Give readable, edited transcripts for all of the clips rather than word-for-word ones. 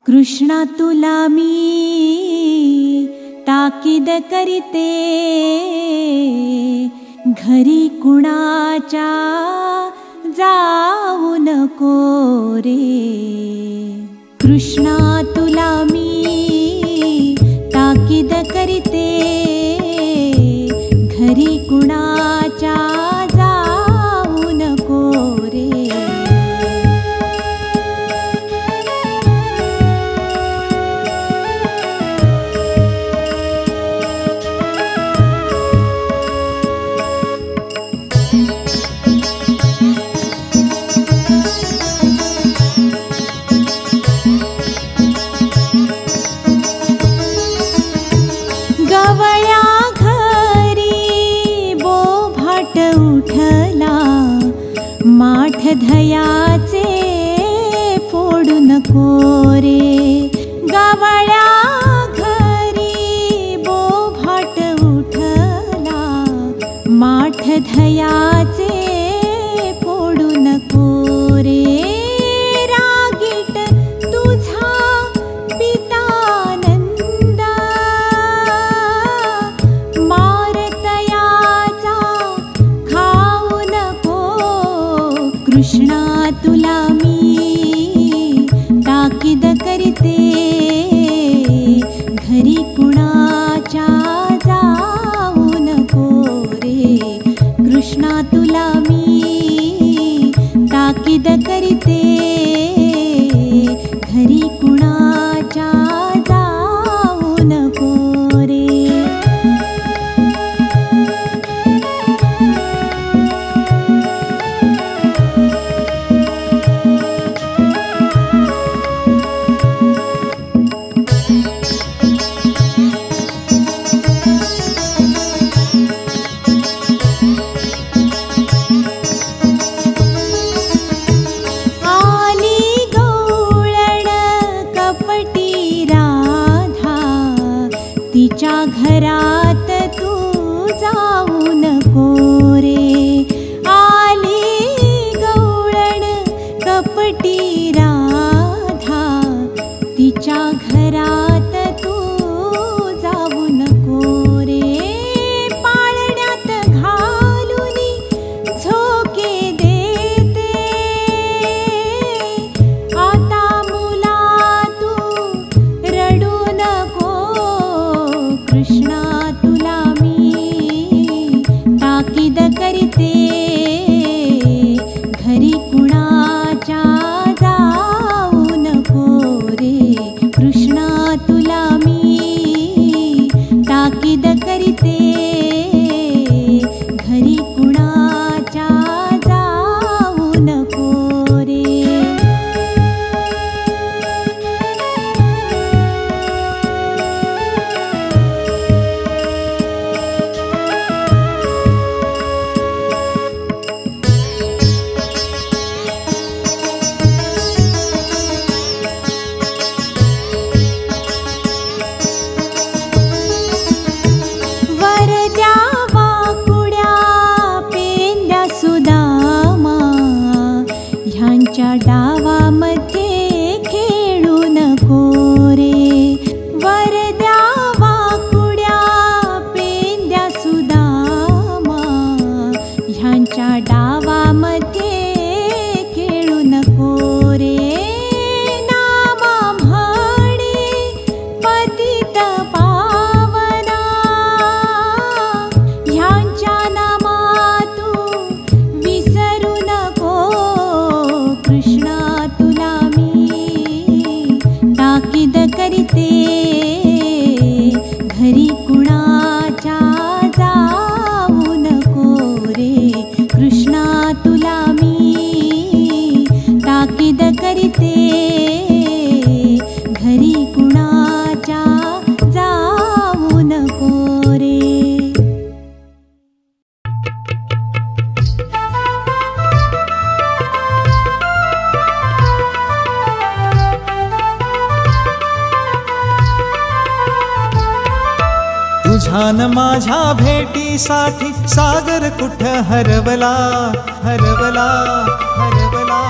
कृष्णा तुला मी ताकीद करीते, घरी कुणाच्या जाऊ नको रे। कृष्णा तुला मी ताकीद करीते, घरी कुणाच्या जाऊ नको रे। गवळ्या घरी बोभाट उठला, माठ धयाचे फोडू नको रे। गवळ्या घरी बोभाट उठला, माठ धयाचे फोडू नको रे। रागीट तुझा पिता कृष्णा तुला मी ताकीद करीते, घरी कुणाच्या जाऊ नको रे। कृष्णा तुला मी ताकीद करीते, घरी कुणाच्या जाऊ नको रे। तिच्या घरात तू जाऊ नको रे। आली गवळण कपटी राधा, तिच्या घरात तू जाऊ नको रे। पाळण्यात घालूनी झोके देते, आता मुला तू रडू नको। कृष्णा तुला मी ताकीद करीते, घरी कुणाच्या जाऊ नको रे। कृष्णा तुला मी ताकीद करीते, घरी कुणाच्या जाऊ नको रे। ह्यांच्या डावामध्ये खेळू नको रे। वरद्या वाकुड्या पेंद्या सुदामा, ह्यांच्या डावामध्ये खेळू नको रे। नामा म्हणे पतित पावना, ह्यांच्या नामा तू विसरू नको। कृष्णा तुला मी ताकीद करीते, घरी कुणाच्या जाऊ नको रे। कृष्णा तुला मी ताकीद करीते, घरी कुणाच्या जाऊ नको रे। तुझ्यान माझ्या भेटीसाठी सागर कुठं हरवला हरवला हरवला।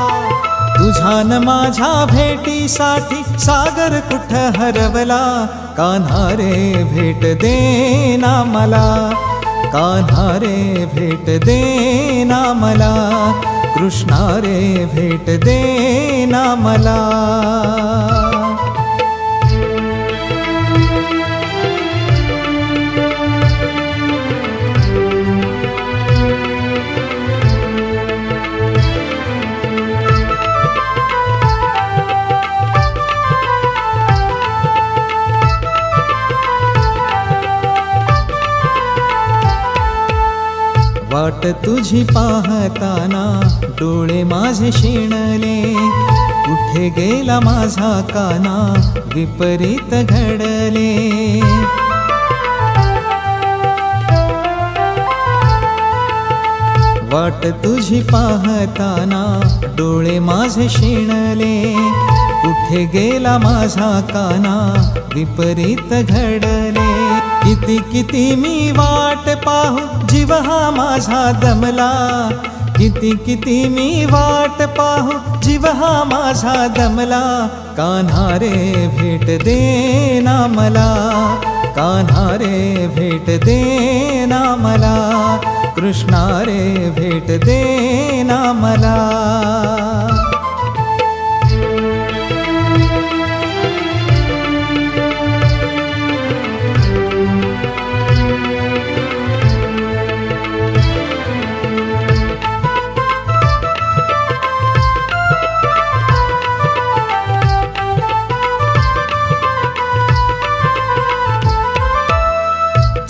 तुझ्यान माझ्या भेटीसाठी सागर कुठ हरवला. कान्हा रे भेट देना मला, कान्हा रे भेट देना मला, कृष्णा रे भेट देना मला. वाट तुझी पाहताना डोळे माझे शिणले. कुठे गेला माझा काना विपरीत घडले. वाट तुझी पाहताना डोळे माझे शिणले. कुठे गेला माझा काना विपरीत घडले. किती किती मी वाट पाहू जीव हा माझा दमला. किती किती मी वाट पाहू जीव हा माझा दमला. कान्हा रे भेट देना मला, कान्हा रे भेट देना मला, कृष्णा रे भेट देना मला.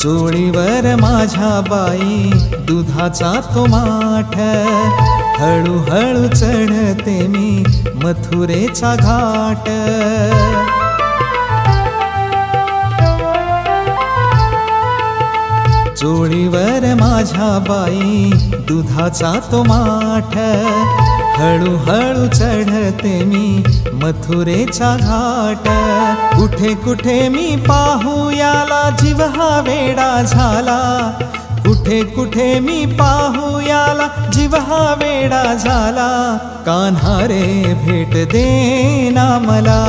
चोळीवर माझ्या बाई दुधाचा तो माठ. हळूहळू चढते मी मथुरेचा घाट. चोळीवर माझ्या बाई दुधाचा तो माठ. हळूहळू चढते मी मथुरेचा घाट. कुठे कुठे मी पाहू याला जीव हा वेडा झाला. कुठे कुठे मी पाहू याला जीव हा वेडा झाला. कान्हा रे भेट देना मला,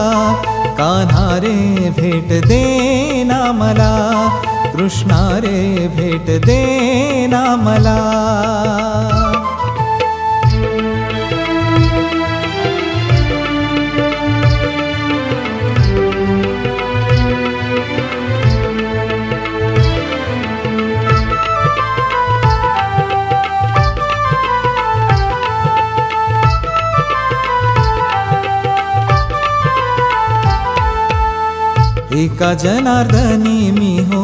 कान्हा रे भेट देना मला, कृष्णा रे भेट देना मला. एका जनार्दनी मी हो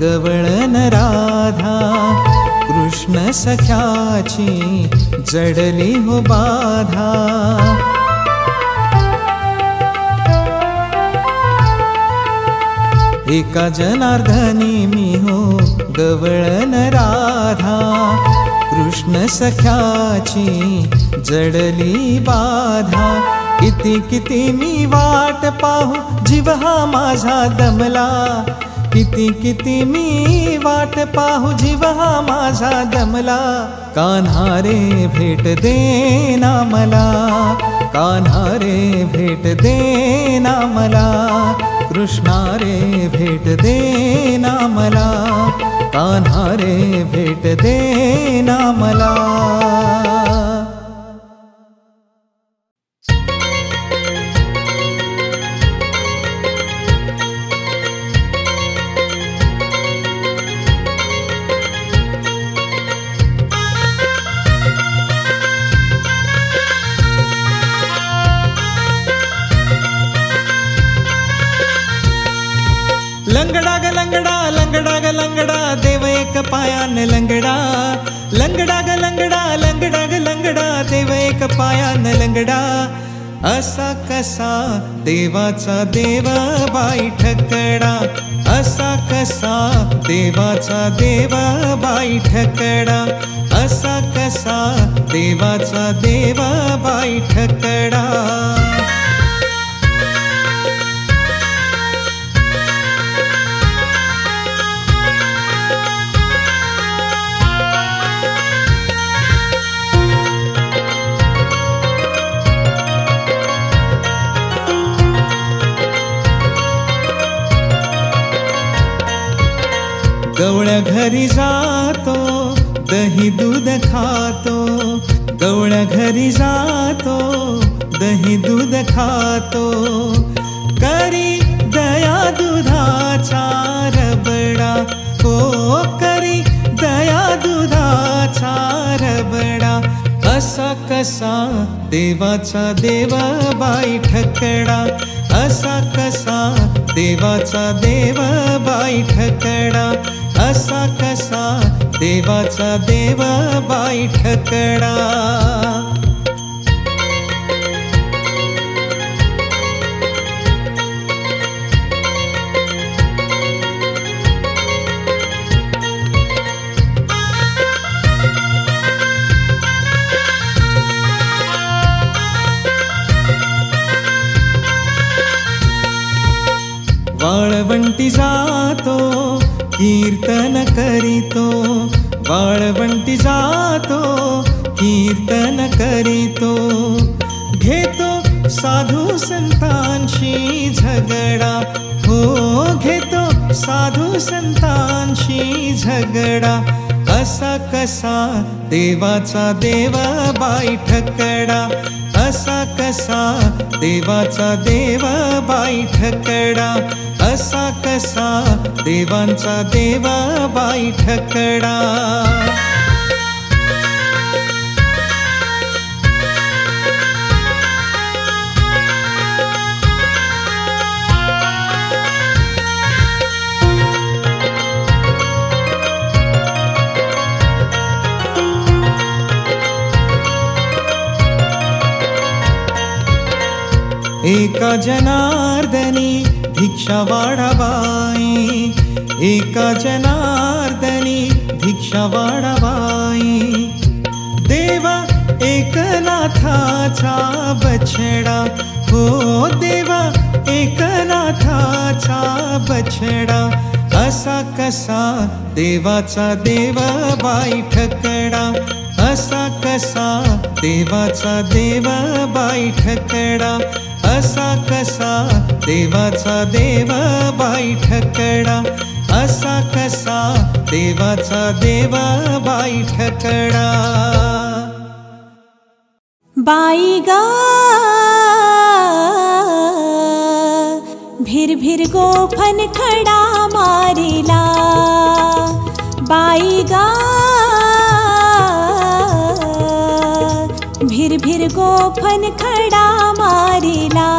गवळण राधा. कृष्ण सख्याची जडली हो बाधा. एका जनार्दनी मी हो गवळण राधा. कृष्ण सख्याची जडली बाधा. किती किती मी वाट पाहू जीव हा माझा दमला. किती किती मी वाट पाहू जीव हा माझा दमला. कान्हा रे भेट देना मला, कान्हा रे भेट देना मला, कृष्णा रे भेट देना मला, कान्हा रे भेट देना मला. लंगडा ग लंगडा, लंगडा ग लंगडा, देव एक पायान लंगडा. लंगडा ग लंगडा, लंगडा ग लंगडा, देव एक पायान लंगडा. असा कसा देवाचा देव बाई ठकडा. असा कसा देवाचा देव बाई ठकडा. असा कसा देवाचा देव बाई ठकडा. गवळ्या घरी जातो दही दूध खातो, गवळ्या घरी जातो दही दूध खातो, करी दया दुधाचा रबडा, हो करी दया दुधाचा रबडा, असा कसा देवाचा देव बाई ठकडा, असा कसा देवाचा देव बाई ठकडा, असा कसा देवाचा देव बाई ठकडा. वाळवंटी जातो कीर्तन करीतो, वाळवंटी जातो कीर्तन करीतो, घेतो साधू संतांशी झगडा, हो घेतो साधू संतांशी झगडा, असा कसा देवाचा देव बाई ठकडा, असा कसा देवाचा देव बाई ठकडा, असा कसा देवांचा देव बाई ठकडा. एका जनार्दनी भिक्षा वाढाबाई, एका जनार्दनी भिक्षा वाढाबाई, देवा एकनाथाचा बछडा, हो देवा एकनाथाचा बछडा, असा कसा देवाचा देव बाई ठकडा, असा कसा देवाचा देव बाई ठकडा, असा कसा देवाचा देव बाई ठकडा, असा कसा देवाचा देव बाई ठकडा. बाई गा भिर भिर गोफन खडा मारिला, बाई गा भिर भिर गोफन खडा मारिला,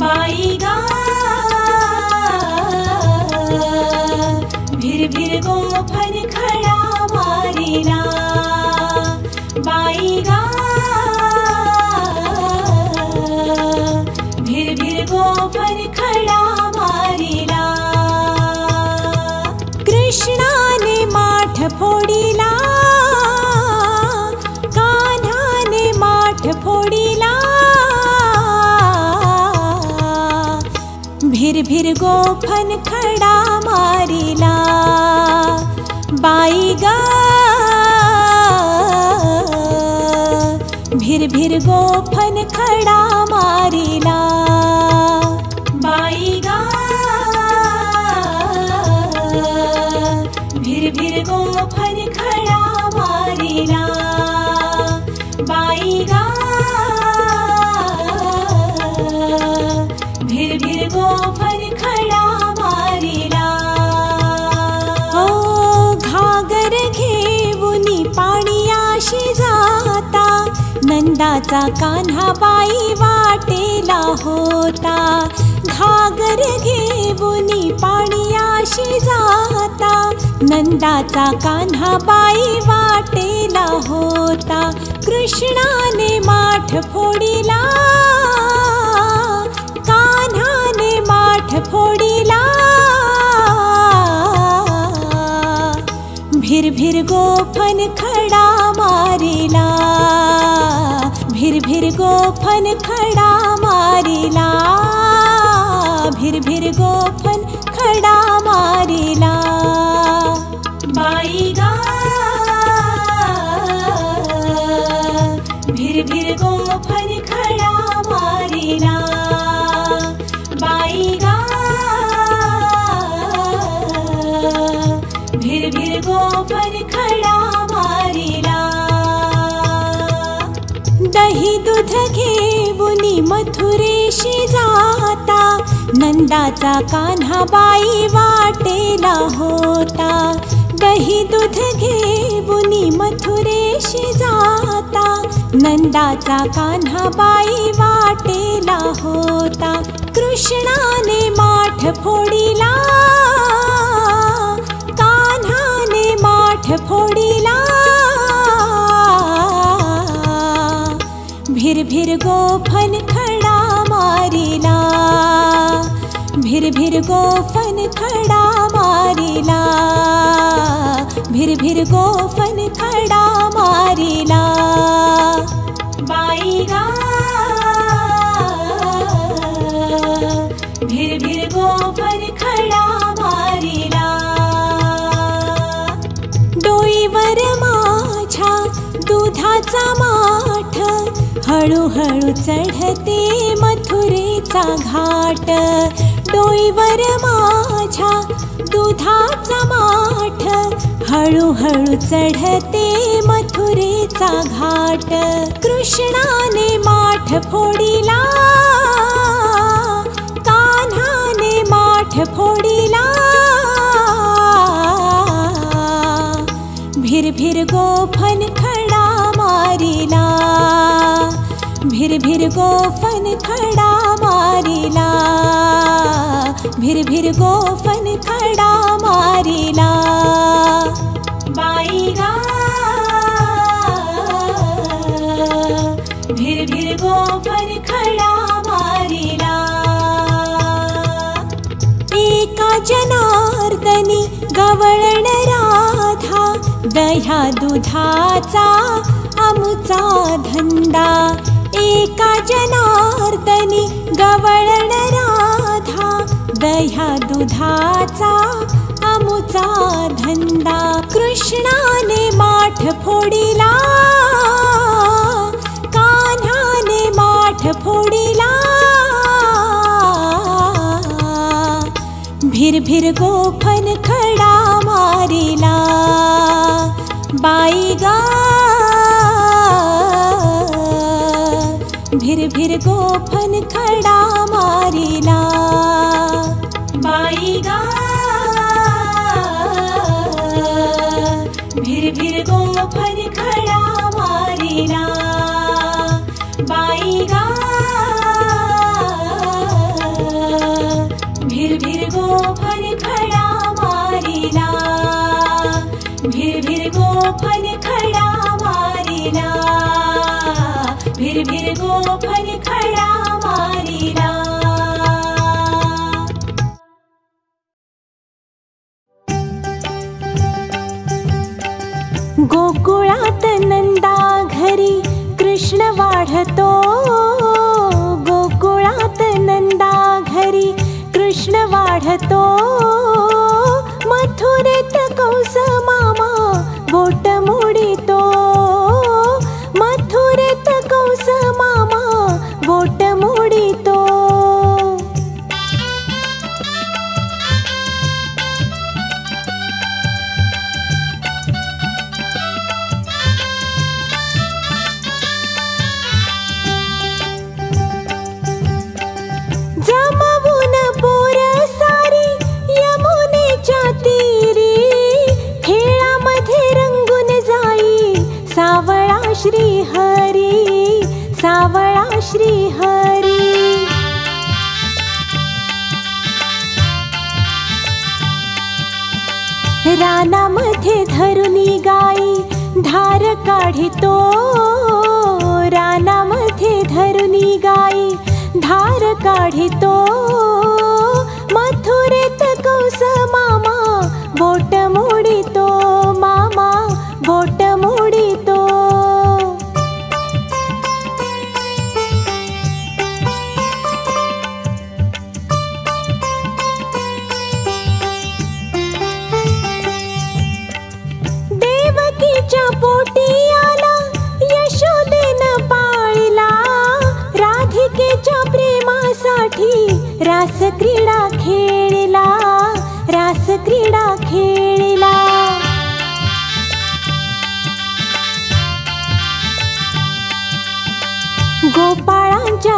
बाई गा भिर भिर गोफन खडा मारिला, बाई गा भिर भिर गोफन खडा मारिला. कृष्णाने माठ फोडिला, कान्हाने माठ फोडिला, भिर भिर गोफन खडा मारिला, बाई गा भिर भिर गोफन खडा मारिला, बाई गा भिर भिर गोफन खडा मारिला, बाई गा भिर भिर गोफन खडा मारिला. हो घागर घेऊनी पाणीयाशी जाता, नंदाचा कान्हा बाई वाटेला होता, घागर घेऊनी पाणीयाशी जाता, नंदाचा कान्हा बाई वाटेला होता, कृष्णाने माठ फोडिला, कान्हाने माठ फोडिला, भिर भिर गोफन खडा मारिला, भिर भिर गोफन खडा मारिला, भिर भिर गोफन खडा मारिला, बाई गा भिर भिर गोफन खडा मारिला, बाई गा घेऊनी मथुरेशी जाता, नंदाचा कान्हाबाई वाटेला होता. दही दूध घेऊनी मथुरेशी जाता, नंदाचा कान्हाबाई वाटेला होता. कृष्णाने माठ फोडिला, कान्हाने माठ फोडिला. भिर भिर गोफन खडा मारिला, भिर भिर गोफन खडा मारिला, भिर भिर गोफन खडा मारिला. बाई गा भिर भिर गोफन खडा मारिला. डोईवर माझ्या दुधाचा माठ, हळूहळू चढते मथुरेचा घाट. डोईवर माझ्या दुधाचा माठ, हळूहळू चढते मथुरेचा घाट. कृष्णाने माठ फोडिला, कान्हाने माठ फोडिला. भिर भिर गोफन खडा मारिला, भिर भिर गोफन खडा मारिला, भिर भिर गोफन खडा मारिला. बाई गा भिर भिर गोफन खडा मारिला. एका जनार्दनी गवळण राधा, दह्या दुधाचा आमुचा धंदा. एका जनार्दनी गवळण राधा, दह्या दुधाचा आमुचा धंदा. कृष्णाने माठ फोडिला, कान्हाने माठ फोडिला. भिर भिर गोफन खडा मारिला. बाई गा भिर भिर गोफन खडा मारिला. बाई गा भिर भिर गोफन खडा मारिला. बाई गा भिर भिर गोफन खडा मारिला, भिर भिर गोफन खडा मारिला, भिर भिर गोफन खडा मारिला. गोकुळात नंदा घरी कृष्ण वाढतो, गोकुळात नंदा घरी कृष्ण वाढतो. मथुरेत कंस मामा बोट मोडितो, मथुरेत कंस मामा बोट मोडितो. जमवून पोर सारी यमुनेच्या तीरी, खेळामध्ये रंगून जाई सावळा श्रीहरी, सावळा श्रीहरी. रानामध्ये धरुनी गाई धार काढितो, रानामध्ये धरुनी गाई धार काढितो. मथुरेत कंस मामा बोट मोडितो, मामा बोट मोडितो. देवकीच्या पोटी आला यशोदेन पाळला, राधिकेच्या प्रेमासाठी रास क्रीडा खेळला, रास क्रीडा खेळला. गोपाळांच्या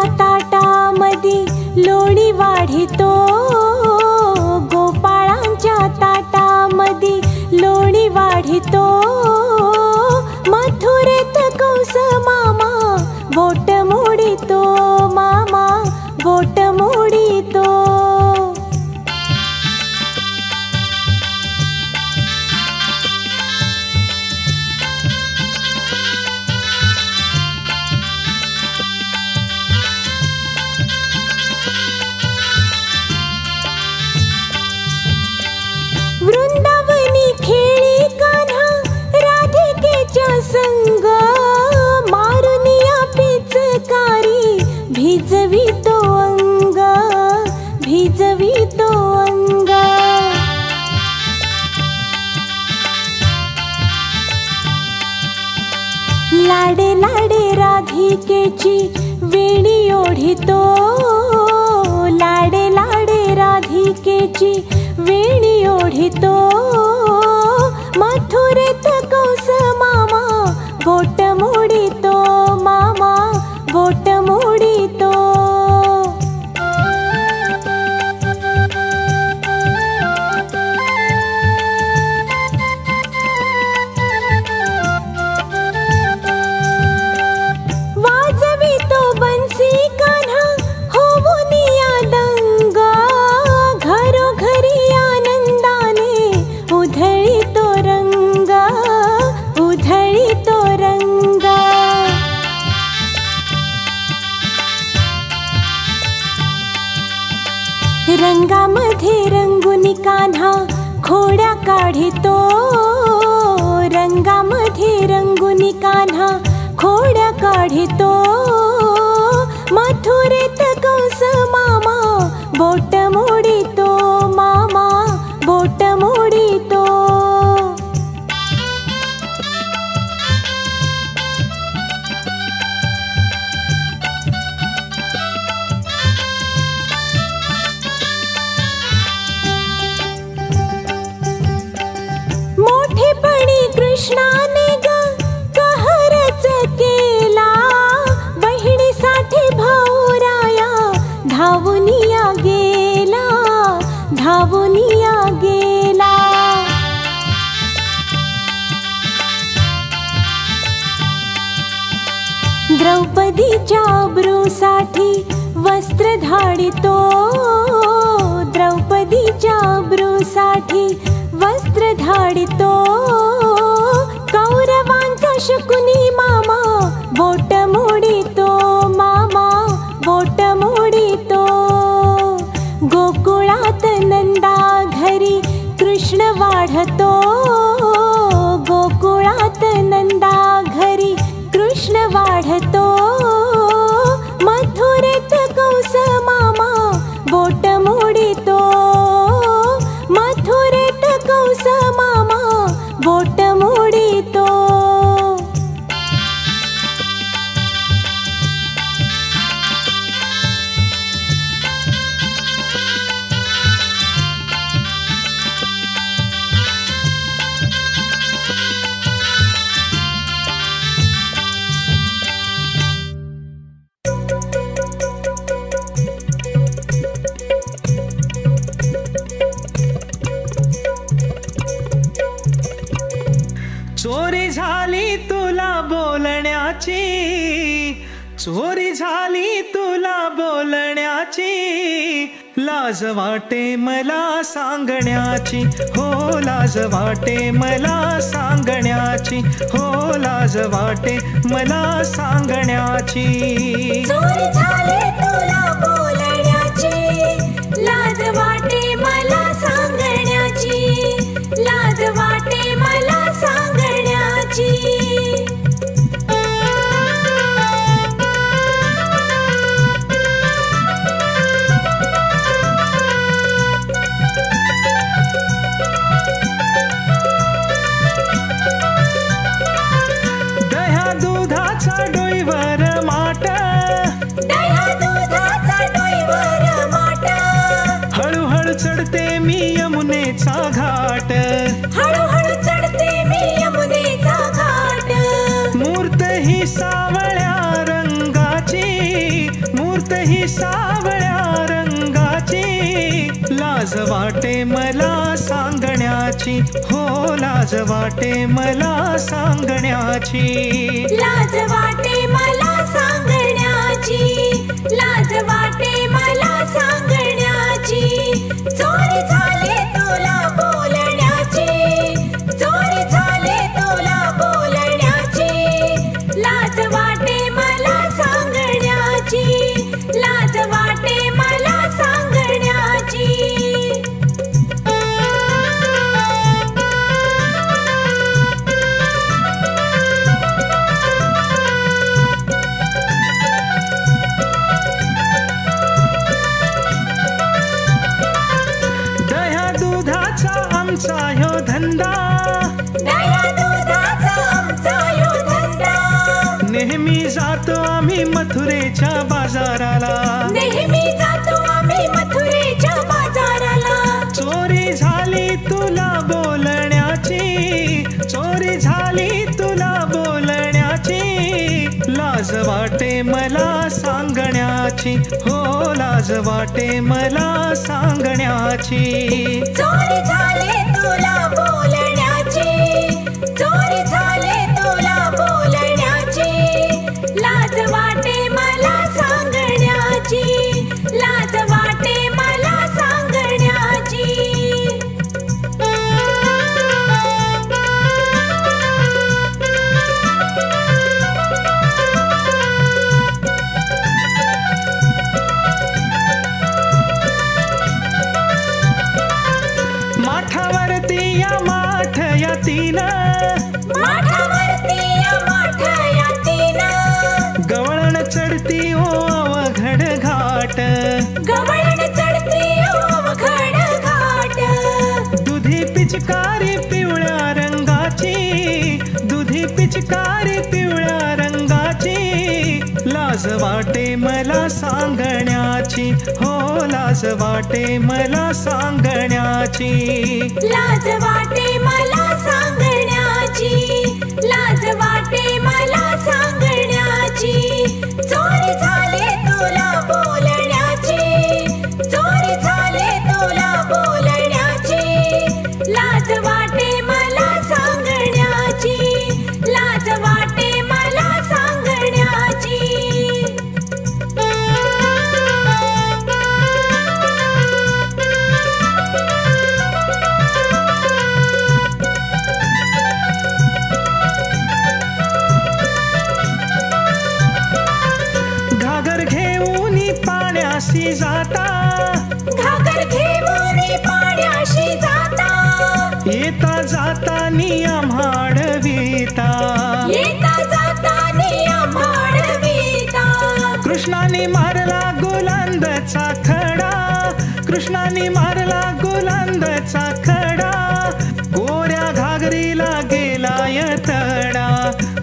राधिकेची वेणी ओढितो, लाडे लाडे राधिकेची वेणी ओढितो, मथुरेत कंस मामा बोट मोडितो, मामा बोट मोडितो. वाजवितो बन्सी कान्हा होवुनिया दंगा, घरोघरी आनंदाने उधळीतो रंगा, उधळीतो रंगा. रंगामध्ये रंगुनी कान्हा खोड्या काढितो, रंगामध्ये रंगुनी कान्हा खोड्या काढितो, मथुरेत कंस मामा बोट मोडितो, मामा बोट मोडितो. मोठेपणी कृष्णाने ग कहरच केला, बहिणीसाठी भाऊराया धावुनिया गेला, धावुनिया गेला. द्रौपदीच्या अब्रूसाठी वस्त्र धाडितो, द्रौपदीच्या अब्रूसाठी वस्त्र धाडितो, कौरवांचा शकुनी मामा बोट मोडितो, मामा बोट मोडितो. गोकुळात नंदा घरी कृष्ण वाढतो, गोकुळात नंदा घरी कृष्ण वाढतो, मथुरेत कंस मामा बोट मोडितो, मथुरेत कंस मामा बोट मोडितो. चोरी झाली तुला बोलण्याची, चोरी झाली तुला बोलण्याची, लाज वाटे मला सांगण्याची, हो लाज वाटे मला सांगण्याची, हो लाज वाटे मला सांगण्याची. चोरी झाली तुला बोलण्याची, लाज वाटे मला सांगण्याची, लाज वाटे मला सांगण्याची. दह्या दुधाचा डोईवर माट, दह्या दुधाचा डोईवर माट, हळूहळू चढते मी यमुनेचा घाट, हळूहळू चढते मी यमुनेचा घाट. मूर्त ही सावळ्या रंगाची, मूर्त ही सावळ्या रंगाची, लाज वाटे मला सांगण्याची, हो लाज वाटे मला सांगण्याची. लाज वाटे मला सांगण्याची, लाज वाटे मला सांगण्याची. चोरी झाली तुला बोलण्याची, चोरी झाली तुला बोलण्याची, लाज वाटे मला सांगण्याची, लाज वाटे मला सांगण्याची. आमचा ह्यो धंदा, दह्या दुधाचा आमचा ह्यो धंदा. नेहमी जातो आम्ही मथुरेच्या बाजाराला, नेहमी जातो आम्ही मथुरेच्या बाजाराला. चोरी झाली तुला बोलण्याची, चोरी झाली तुला बोलण्याची, लाज वाटे मला सांगण्याची, हो लाज वाटे मला सांगण्याची. चोरी झाली तुला बोलण्याची, चोरी झाली तुला बोलण्याची, लाज वाटे मला सांगण्याची, लाज वाटे मला सांगण्याची. माठावरती या माठ या तीन, माठावरती या माठ या तीन, गवळण चढती ओ अवघड घाट, गवळण चढती अवघड घाट. दुधी पिचकारी पिवळ्या रंगाची, दुधी पिचकारी पिवळ्या रंगाची, लाज वाटे मला सांगण्याची, हो लाज वाटे मला सांगण्याची. लाज वाटे मला सांगण्याची, लाज वाटे मला सांगण्याची. चोरी झाली तुला बोलण्याची, चोरी झाली तुला बोलण्याची, लाज वाटे मला सांगण्याची, लाज वाटे मला सांगण्याची. घागर घेऊन पाण्याशी जाता, घागर घेऊन पाण्याशी जाता, येता जाता नियमाड वीता, येता जाता नियमाडविता. कृष्णाने मारला गुलांदचा खडा, कृष्णाने मारला गुलांदचा खडा, कोऱ्या घागरीला गेलाय तडा,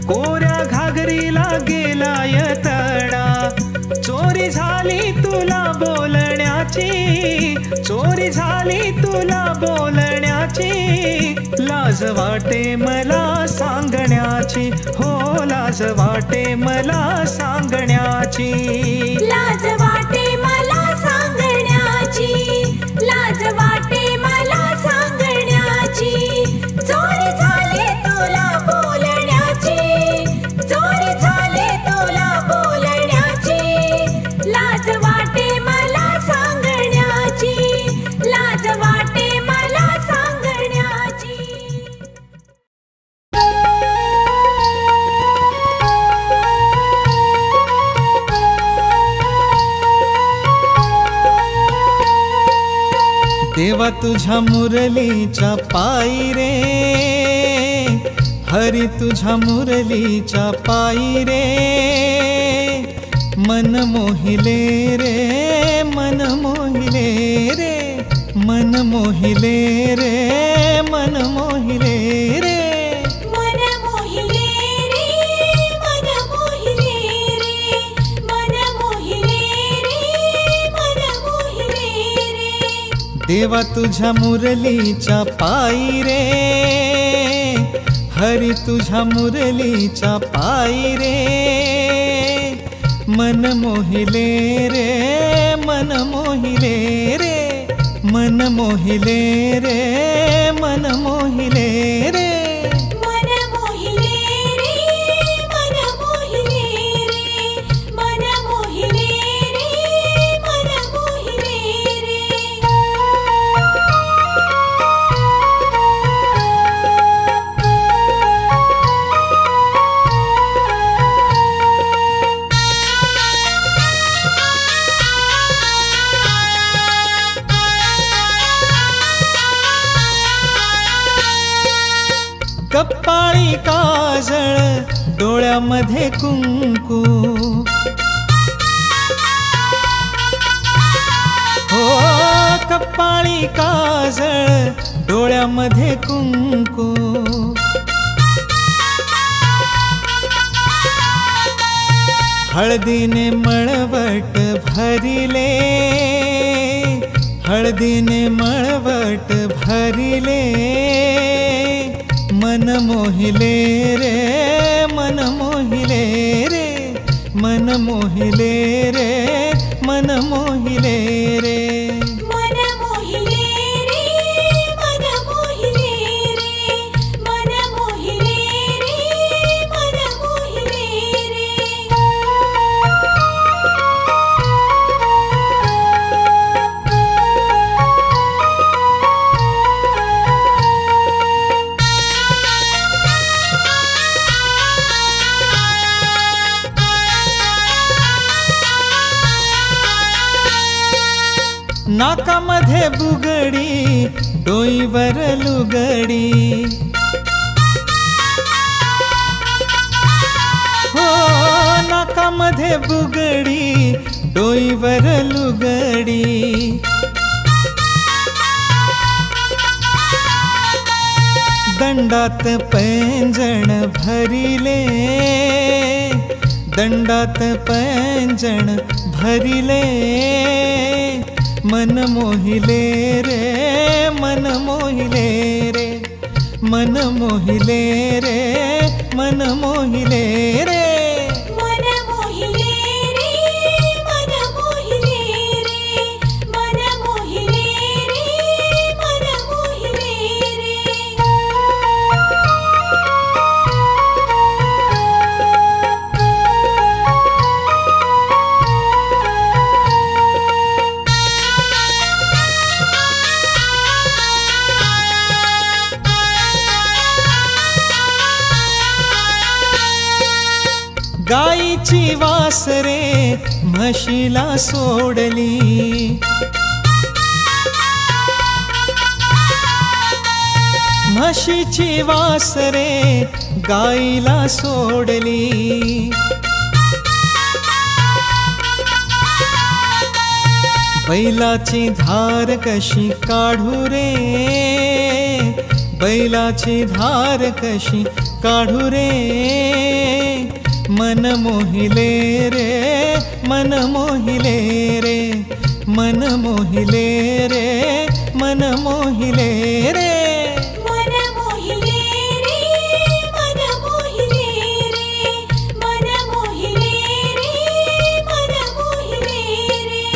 कोऱ्या घागरीला गेलाय तडा. चोरी झाली तुला बोलण्याची, चोरी झाली तुला बोलण्याची, लाज वाटे मला सांगण्याची, हो लाज वाटे मला सांगण्याची. लाज वाटे मला सांगण्याची, लाज वाटे मला सांगण्याची. चोरी झाली तुला बोलण्याची, चोरी झाली तुला बोलण्याची, लाज वाटे मला सांगण्याची, लाज वाटे मला सांगण्याची. देवा तुझ्या मुरलीच्या पायी रे, हरी तुझ्या मुरलीच्या पायी रे, मन मोहिले रे, मन मोहिले रे, मन मोहिले रे, मन मोहिले रे. मन मोहिले रे, मन मोहिले रे, मन मोहिले रे, मन मोहिले रे. देवा तुझ्या मुरलीच्या पायी रे, हरी तुझ्या मुरलीच्या पायी रे, मन मोहिले रे, मन मोहिले रे, मन मोहिले रे, मन मोहिले रे. मन मोहिले रे, मन मोहिले रे, मन मोहिले रे, मन मोहिले रे. कपाळी काजळ डोळ्यामध्ये कुंकू, हो कपाळी काजळ डोळ्यामध्ये कुंकू, हळदीने मळवट भरिले, हळदीने मळवट भरिले, मन मोहिले रे, मन मोहिले रे, मन मोहिले रे, मन मोहिले रे, मन मोहिले रे, मन मोहिले रे, मन मोहिले रे, मन मोहिले रे. नाकामध्ये बुगडी, डोईवर लुगडी, हो नाकामध्ये बुगडी, डोईवर लुगडी, दंडात पैंजण भरिले, दंडात पैंजण भरिले, मन मोहिले रे, मन मोहिले रे, मन मोहिले रे, मन मोहिले रे, मन मोहिले रे, मन मोहिले रे, मन मोहिले रे, मन मोहिले रे. गाईची वासरे म्हशीला सोडली, म्हशीची वासरे गाईला सोडली, बैलाची धार कशी काढू रे, बैलाची धार कशी काढू रे, मन मोहिले रे, मन मोहिले रे, मन मोहिले रे, मन मोहिले रे, मन मोहिले रे, मन मोहिले रे, मन मोहिले रे, मन मोहिले रे.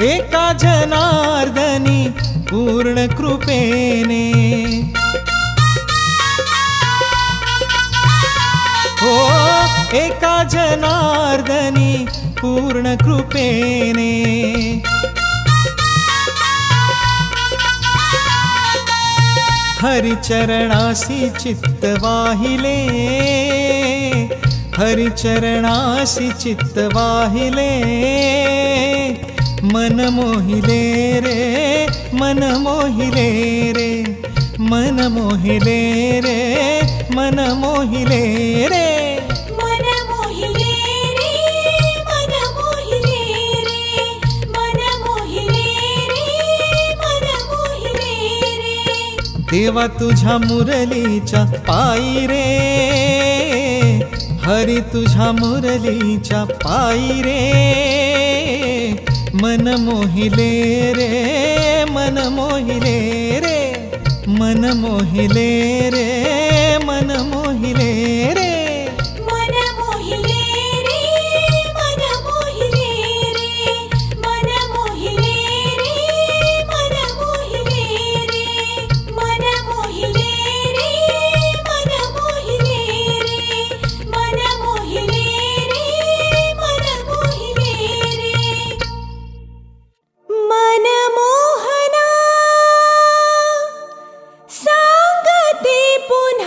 एका जनार्दनी पूर्ण कृपेने, हो एका जनार्दनी पूर्ण कृपेने, हरिचरणासी चित्त वाहिले, हरिचरणासी चित्त वाहिले, मन मोहिले रे, मन मोहिले रे, मन मोहिले रे, मन मोहिले रे, मन मोहिले रे, मन मोहिले रे, मन मोहिले रे, मन मोहिले रे. देवा तुझ्या मुरलीच्या पायी रे, हरी तुझ्या मुरलीच्या पायी रे, मन मोहिले रे, मन मोहिले रे, मन मोहिले रे, मन मोहिले रे, मन मोहिले रे, मन मोहिले रे, मन मोहिले रे, मन मोहिले रे, मन मोहिले रे, मन मोहिले रे, मन मोहिले रे, मन मोहिले रे. मनमोहना सांगते पुन्हा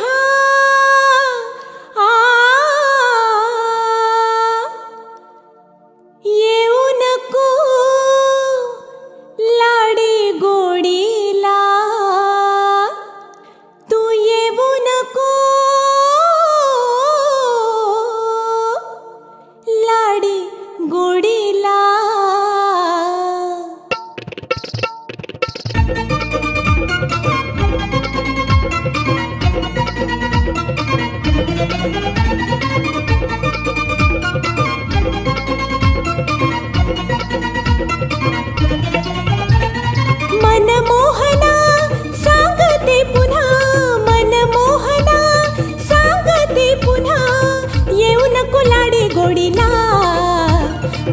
नको लाडी गोडीला,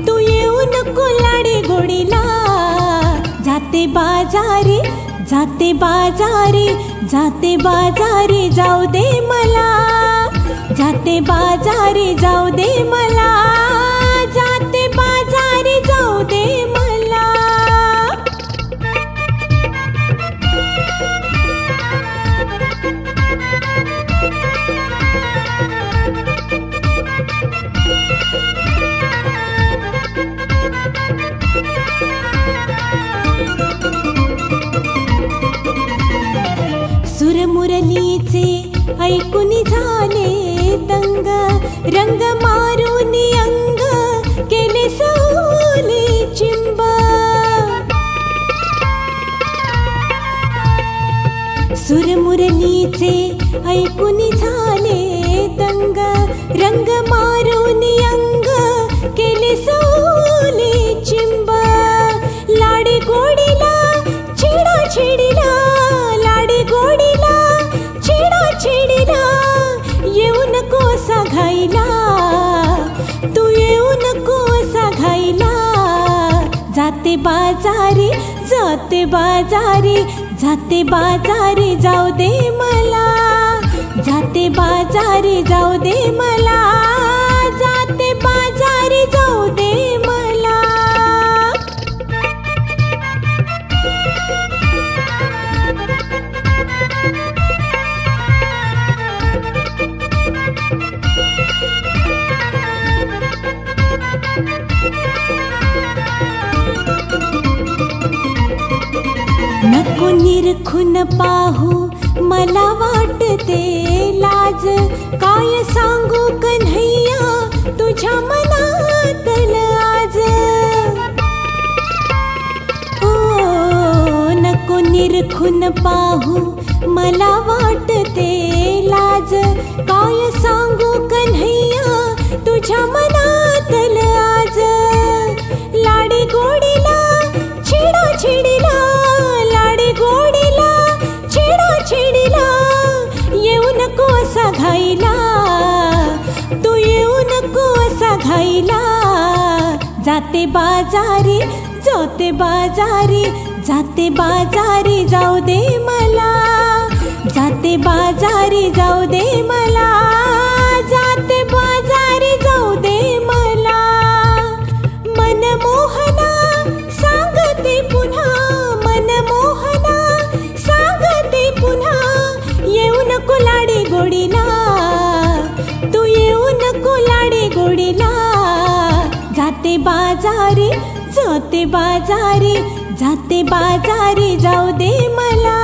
तू येऊ नको लाडी गोडीला. जाते बाजारी, जाते बाजारी, जाते बाजारी जाऊ दे मला, जाते बाजारी जाऊ दे मला, जाते बाजारी जाऊ दे मला. सुरमुरलीचे ऐकून झाले दंग, रंग मारून अंग केले सोले चिंब. सुरमुरलीचे ऐकून झाले दंग, रंग मारून अंग केले सोले चिंब. लाडी गोडीला छेडा छेडीला, लाडी गोडीला छेडा छेडीला, येऊ नको घाईला, तू येऊ नको घाईला. जाते बाजारी, जाते बाजारी, जाते बाजारी जाऊ दे मला, जाते बाजारी जाऊ दे मला, जाते बाजारी जाऊ दे मला. नको निरखून पाहू मला वाटते लाज, काय सांगू कन्हैया तुझ्या मनातल आज. ओ नको निरखून पाहू मला वाटते लाज, काय सांगू कन्हैया तुझ्या मनातल आज. लाडी गोडीला छेडा छेडीला, लाडी गोडीला छेडा छेडीला, येऊ नको घाईला, तू येऊ नको घाईला. जाते बाजारी, जाते बाजारी, जाते बाजारी जाऊ दे मला, जाते बाजारी जाऊ दे मला, जाते बाजारी जाऊ दे मला. मनमोहना सांगते पुन्हा, मनमोहना सांगते पुन्हा, येऊ नको लाडी गोडीला, तू येऊ नको लाडी गोडीला. जाते बाजारी, जाते बाजारी, जाते बाजारी जाऊ दे मला,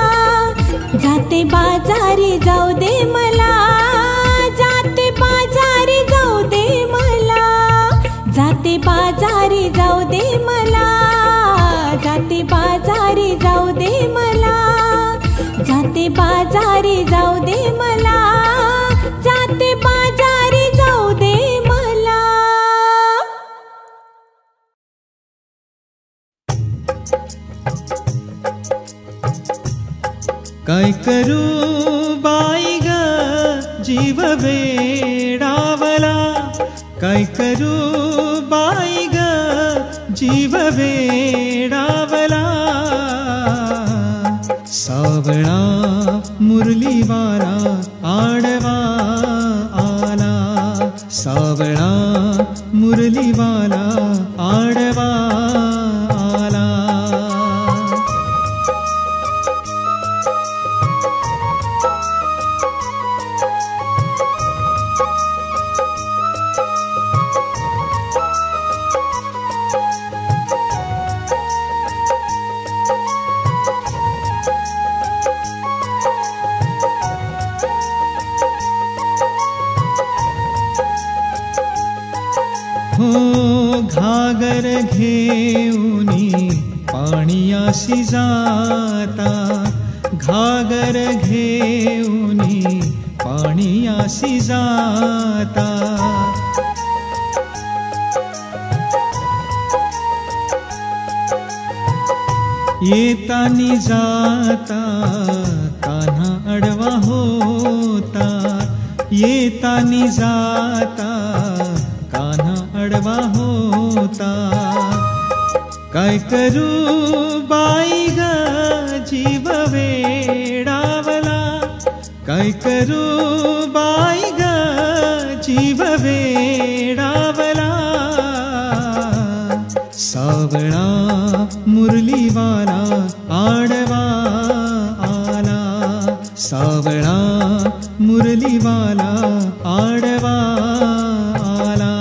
जाते बाजारी जाऊ दे मला, जाते बाजारी जाऊ दे मला, जाते बाजारी जाऊ दे मला, जाते बाजारी जाऊ दे मला, जाते बाजारी जाऊ दे मला, जाते बाजारी जाऊ दे मला. काय करू बाई ग जीव वेडावला, काय करू बाई ग जीव वेडावला. सावळा मुरलीवाला आडवा आला, सावळा मुरलीवाला आडवा आला. हो घागर घेऊनी पाणीयासी जाता, घागर घेऊनी पाणीयासी जाता. येतानी जाता कान्हा अडवा होता, येतानी जाता आडवा होता. काय करू बाई ग जीव वेडावला, काय करू बाई ग जीव वेडावला. सावळा मुरलीवाला आडवा आला, सावळा मुरलीवाला आडवा आला.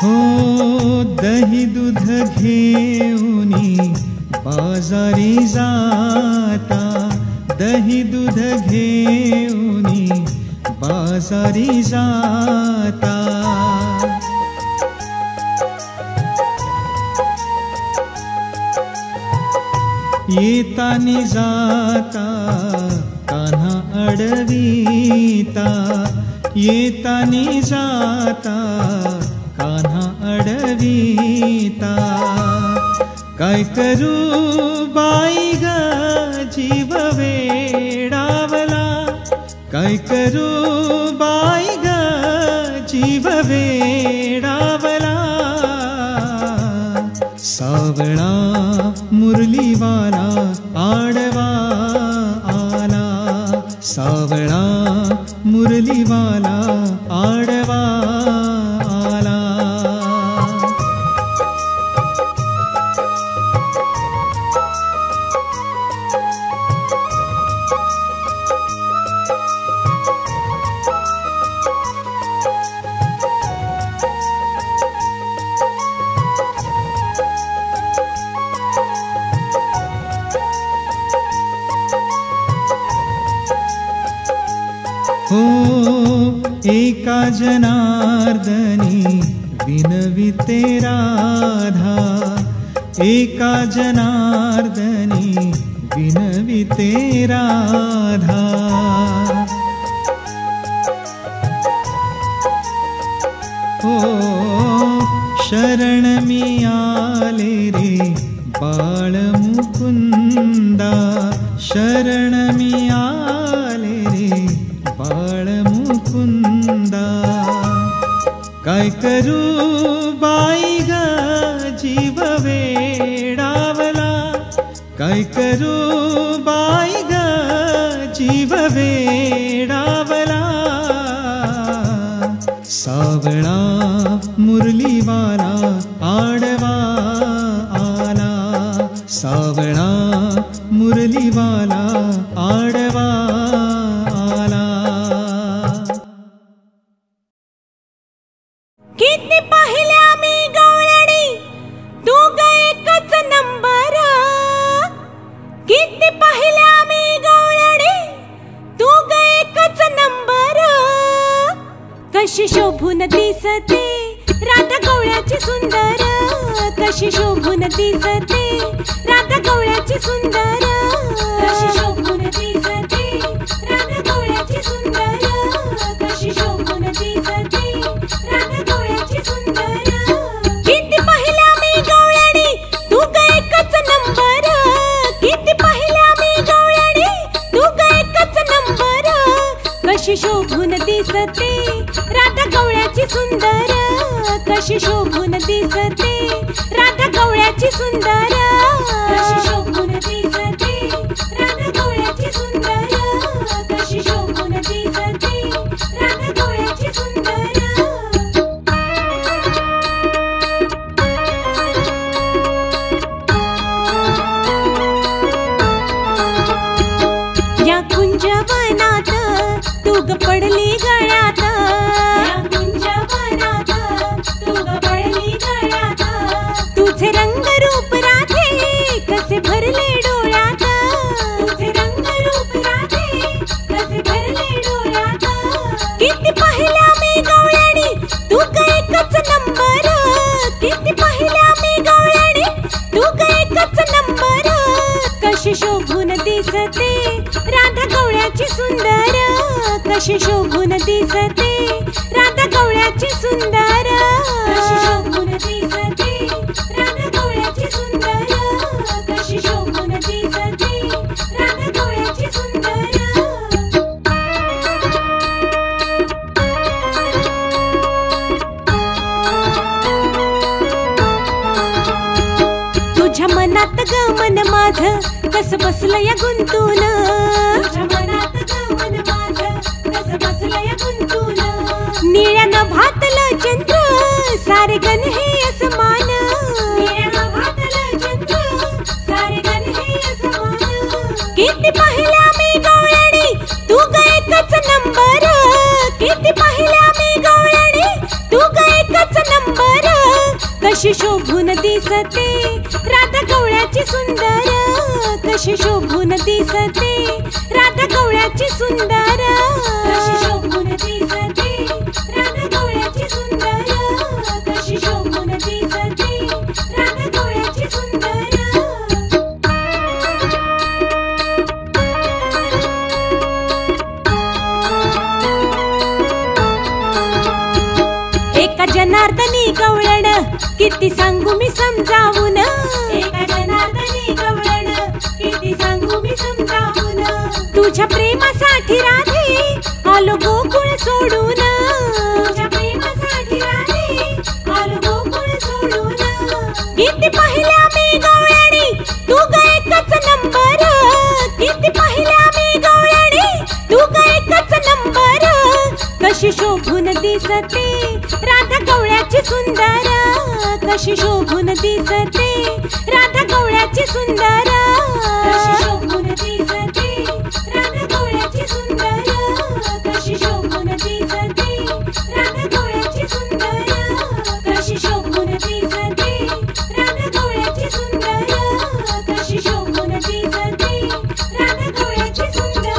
हो दही दूध घेऊनी बाजारी जाता, दही दूध घेऊनी बाजारी जाता. येतानी जाता कान्हा अडवीता, येतानी जाता कान्हा अडवीता. काय करू बाई ग जीव वेडावला, काय करू बाई ग जीव वेडावला. सावळा मुरलीवाला आडवा आला, सावळा मुरलीवाला आडवा आला. हो एका जनार्दनी विनविते राधा, एका जनार्दनी विनविते राधा. हो शरण मी आले रे बाळ मुकुंदा, शरण मी आले रे बाळ मुकुंदा. काय करू बाई ग जीव वेडावला, काय करू बाई ग जीव वेडावला. सावळा मुरलीवाला आडवा आला, सावळा मुरलीवाला आडवा आला. किती पाहिल्या मी गवळणी तू ग एकच नंबर, किती पाहिल्या मी गवळणी तू ग एकच नंबर. कशी शोभून दिसते राधा गवळ्याची सुंदर, कशी शोभून दिसते राधा गवळ्याची सुंदर, कशी शोभून दिसते राधा गवळ्याची सुंदर, कशी शोभून दिसते राधा गवळ्याची सुंदर. किती पाहिल्या मी गवळणी तू ग एकच नंबर, किती पाहिल्या मी गवळणी तू ग एकच नंबर. कशी शोभून दिसते राधा गवळ्याची सुंदर, कशी शोभून दिसते राधा गवळ्याची सुंदर, कशी शोभून दिसते राधा गवळ्याची सुंदर, कशी शोभून दिसते राधा गवळ्याची सुंदर. या कुंजवनात तू ग पडली गळ्यात, या कुंजवनात तू ग पडली कशी शोभून दिसते राधा गवळ्याची सुंदर, कशी शोभून दिसते राधा गवळ्याची सुंदर, कशी शोभून दिसते राधा गवळ्याची सुंदर. तुझ्या मनात ग मन माझं कसं बसलं या गुंतून, तुझ्या मनात ग मन माझं कसं बसलं या गुंतून. निळ्यानं भातलं चंद्र सारे गण हे असमान, निळ्यानं भातलं चंद्र सारे गण हे असमान. किती पाहिल्या मी गवळणी तू ग एकच नंबर, किती पाहिल्या मी गवळणी तू ग एकच नंबर. कशी शोभून दिसते राधा गवळ्याची सुंदर, कशी शोभून दिसते राधा गवळ्याची सुंदर, कशी शोभून दिसते राधा गवळ्याची सुंदर, कशी शोभून दिसते राधा गवळ्याची सुंदर. एका जनार्दनी गवळण किती सांगू मी समजावून, एका जनार्दनी गवळण किती सांगू मी समजावून. तुझ्या प्रेमासाठी राधे आलो गोकुळ सोडून, तुझ्या प्रेमासाठी राधे आलो गोकुळ सोडून. किती पाहिल्या मी गवळणी तू ग एकच नंबर, किती पाहिल्या मी गवळणी तू ग एकच नंबर. कशी शोभून दिसते राधा गवळ्याची सुंदर, कशी शोभून दिसते राधा गवळ्याची सुंदर, कशी शोभून दिसते राधा गवळ्याची सुंदर, कशी शोभून दिसते राधा गवळ्याची सुंदर, कशी शोभून दिसते राधा गवळ्याची सुंदर, कशी शोभून दिसते राधा गवळ्याची सुंदर.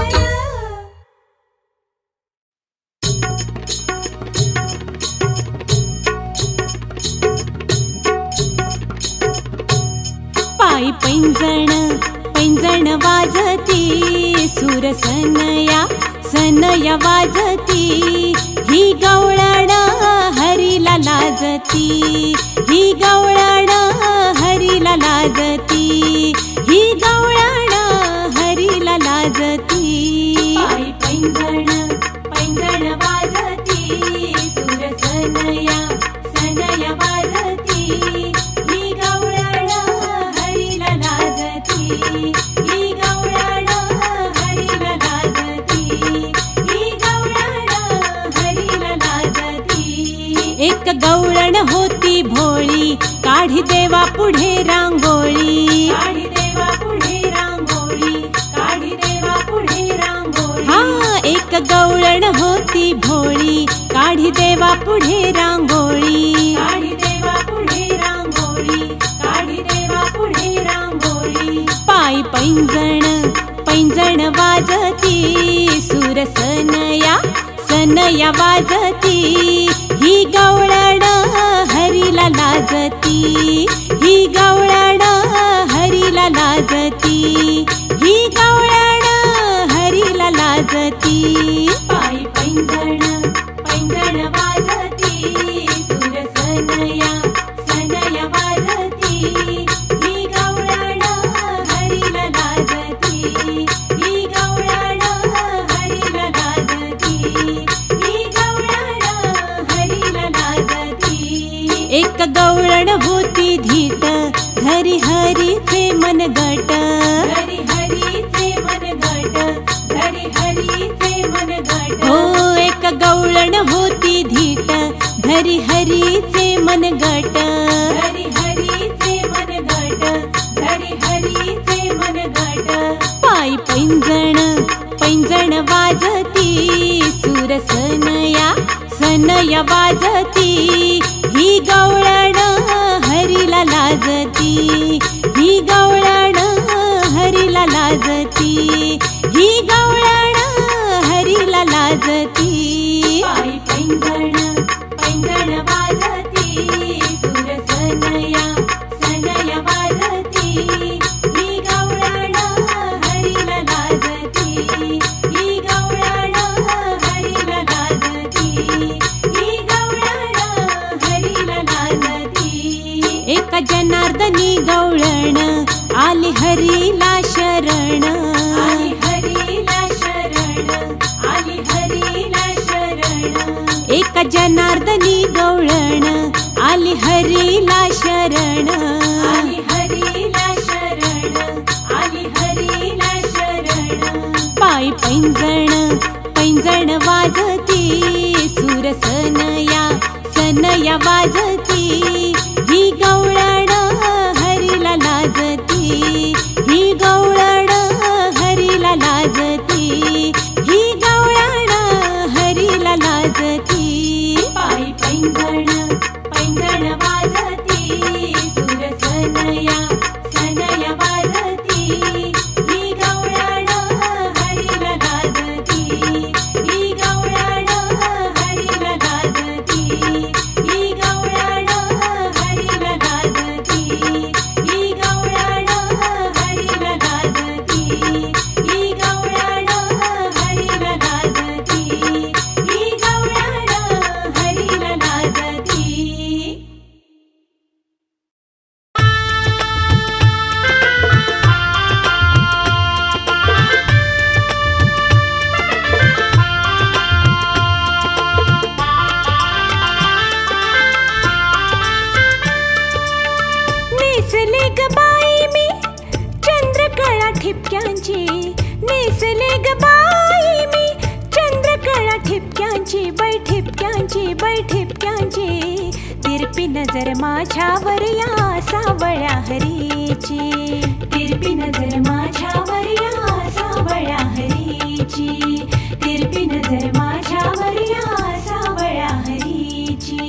पायी पैंजण पैंजण वाजती सूर सनया सनया वाजती. ही गवळण हरीला लाजती, ही गवळण हरीला लाजती, ही गवळण हरीला लाजती. पायी पैंजण पैंजण वाजती सूर सनया सनया वाजती. ही गवळण हरीला लाजती, ही गवळण हरीला लाजती, ही गवळण हरीला लाजती. एक गवळण होती भोळी काढी देवा पुढे रांगोळी, काढी देवा पुढे रांगोळी, काढी देवा पुढे रांगोळी. हा एक गवळण होती भोळी काढी देवा पुढे रांगोळी, काढी देवा पुढे रांगोळी, काढी देवा पुढे रांगोळी. पायी पैंजण पैंजण वाजती सूर सनया सनया वाजती. ही गवळण हरीला लाजती, ही गवळण हरीला लाजती, ही गवळण हरीला लाजती. पायी पैंजण पैंजण वाजती सूर सनया सनया वाजती. ही गवळण हरीला लाजती, ही गवळण हरीला लाजती, ही गवळण हरीला लाजती. एक गवळण होती धीट धरी हरीचे मन गट, धरी हरीचे मन गट, धरी हरीचे मन गट. हो एक गवळण होती धीट धरी हरीचे मन गट, धरी हरीचे मन गट, धरी हरीचे मन गट. पायी पैंजण पैंजण वाजती सूर सनया सनया वाजती. ही गवळण हरीला लाजती, ही गवळण हरीला लाजती, ही गवळण हरीला लाजती. पायी पैंजण पैंजण वाजती सूर सनया सनया वाजती. ही गवळण हरीला लाजती, ही गवळण हरीला शरण, आली हरीला शरण, आली हरीला शरण. एका जनार्दनी गवळण, आली हरीला शरण. आली हरीला शरण, आली हरीला शरण. पायी पैंजण पैंजण वाजती, सूर सनया वाजती. ही गवळण हरीला लाजती, ही गवळण हरीला लाजती, ही गवळण हरीला लाजती. पायी पैंजण पैंजण वाजती, सूर सनया वाजती. ही गवळण हरीला लाजती, ही गवळण हरीला लाजती, ही गवळण हरीला लाजती, ही गवळण हरीला लाजती, ही गवळण हरीला लाजती, ही गवळण हरीला लाजती. नेसले ग बाई मी चंद्रकळा ठिपक्यांची, नेसले ग बाई मी चंद्रकळा ठिपक्यांची, ठिपक्यांची. तिरपी नजर माझ्यावर या सावळ्या हरीची, तिरपी नजर माझ्यावर या सावळ्या हरीची, तिरपी नजर माझ्यावर या सावळ्या हरीची.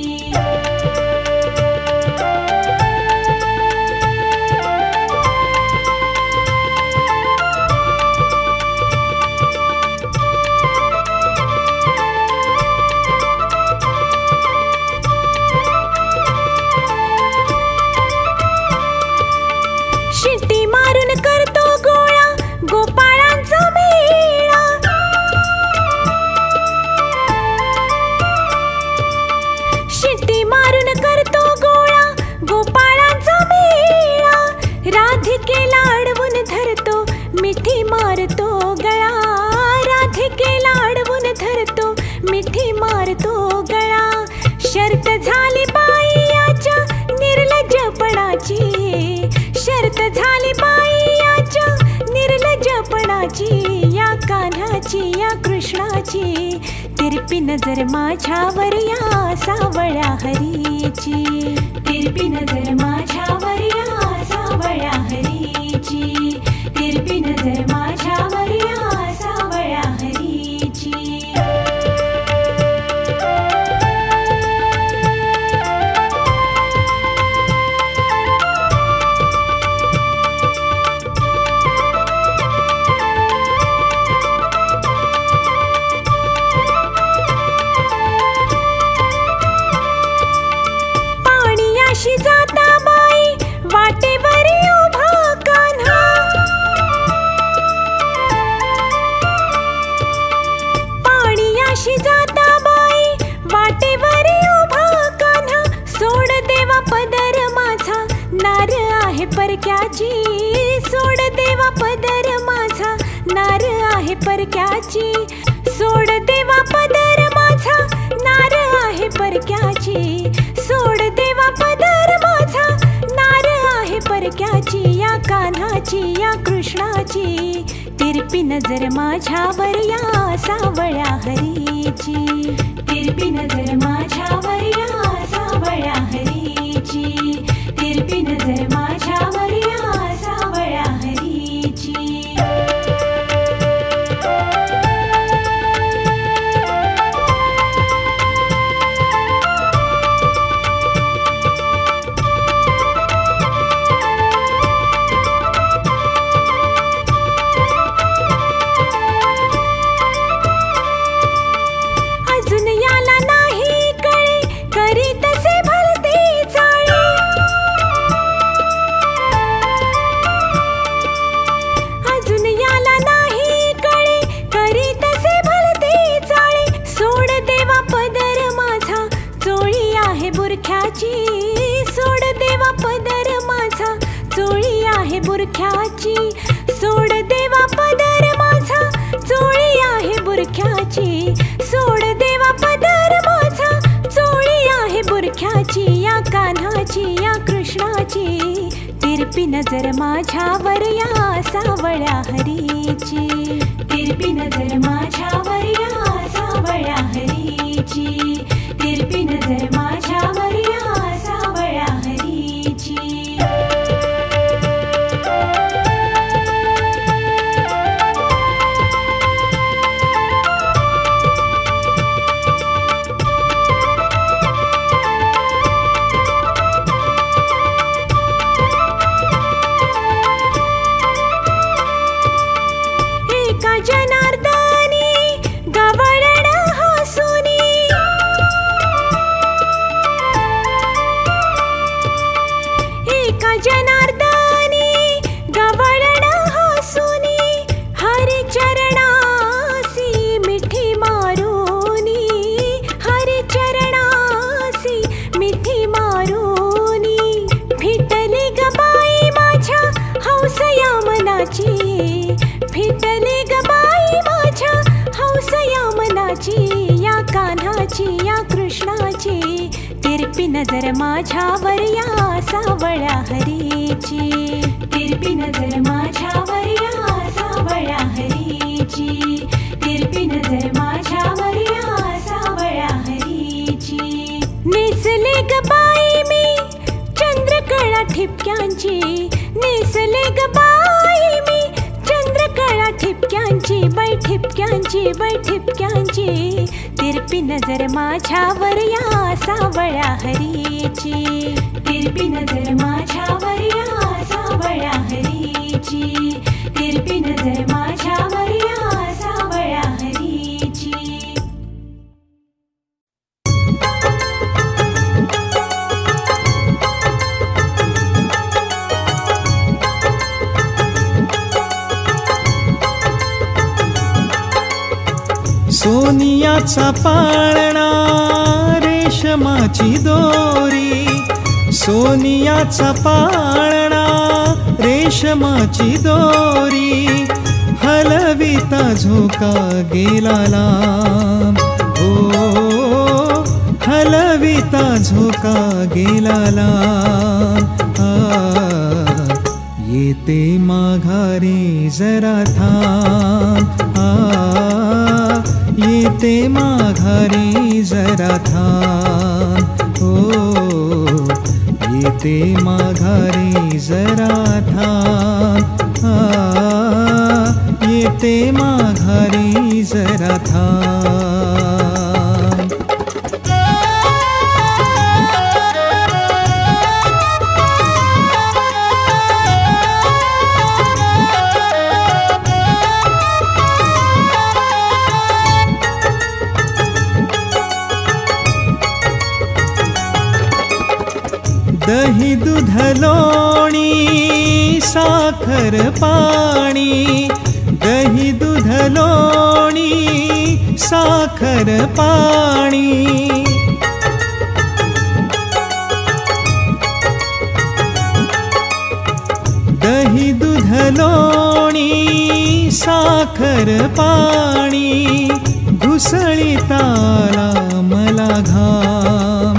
शिट्टी मारून करतो गोळा गोपाळांचा मेळा, शिट्टी मारून करतो गोळा गोपाळांचा मेळा. राधिकेला अडवून धरतो मिठी मारतो गळा, राधिकेला अडवून धरतो मिठी मारतो गळा. शर्त झाली बाईयाच्या निर्लज्जपणाची, शर्त झाली बाईयाच्या निर्लज्जपणाची. या कान्हाची या कृष्णाची, तिरपी नजर माझ्यावर या सावळ्या हरीची, तिरपी नजर माझ्यावर या सावळ्या हरीची, तिरपी नजर माझ्यावर या सावळ्या हरीची. पाणीयाशी जाता बाई वाटेवरी उभा कान्हा, पाणीयाशी जाता बाई वाटेवरी उभा कान्हा. सोड देवा पदर माझा नार आहे परक्याची, सोड देवा पदर माझा नार आहे परक्याची. सोड देवा पदर माझा नार आहे परक्याची, सोड देवा पदर माझा नार आहे परक्याची. या कान्हाची या कृष्णाची, तिरपी नजर माझ्यावर या सावळ्या हरीची, तिरपी नजर माझ्यावर या सावळ्या हरीची, तिरपी नजर माझ्यावर या सावळ्या हरीची. अजून याला नाही कळे तिरपी नजर माझ्यावर या सावळ्या हरीची, तिरपी नजर माझ्यावर या सावळ्या हरीची, तिरपी नजर माझ्यावर या सावळ्या हरीची. एका जनार्दनी गवळण हसूनी, एका जनार्दनी गवळण हसूनी, हरिचरणासी मिठी मारूनी, हरिचरणासी मिठी मारूनी, फिटली ग बाई माझ्या हौस या मनाची, फिटली ग बाई माझ्या हौस या मनाची, या कान्हाची या कृष्णाची, तिरपी नजर माझ्यावर या सावळ्या हरीची, तिरपी नजर माझ्यावर या सावळ्या हरीची, तिरपी नजर माझ्यावर या सावळ्या हरीची. नेसले ग बाई मी चंद्रकळा ठिपक्यांची, नेसले ग बाई मी चंद्रकळा ठिपक्यांची, बै ठिपक्यांची, बै ठिपक्यांची, तिरपी नजर माझ्यावर या सावळ्या हरीची, तिरपी नजर माझ्यावर या सावळ्या हरीची, तिरपी नजर माझ्यावर या सावळ्या हरीची. सोनियाचा पाळणा रेशमाची दोरी, सोनियाचा पाळणा रेशमाची दोरी, हलविता झोका गेला लांब, हो हलविता झोका गेला लांब. येते माघारी जरा थांब, येते माघारी जरा थांब, हो येते माघारी जरा थांब, येते माघारी जरा थांब. दही दूध लोणी साखर पाणी, दही दूध लोणी साखर पाणी, दही दूध लोणी साखर पाणी, घुसळीताला मला घाम,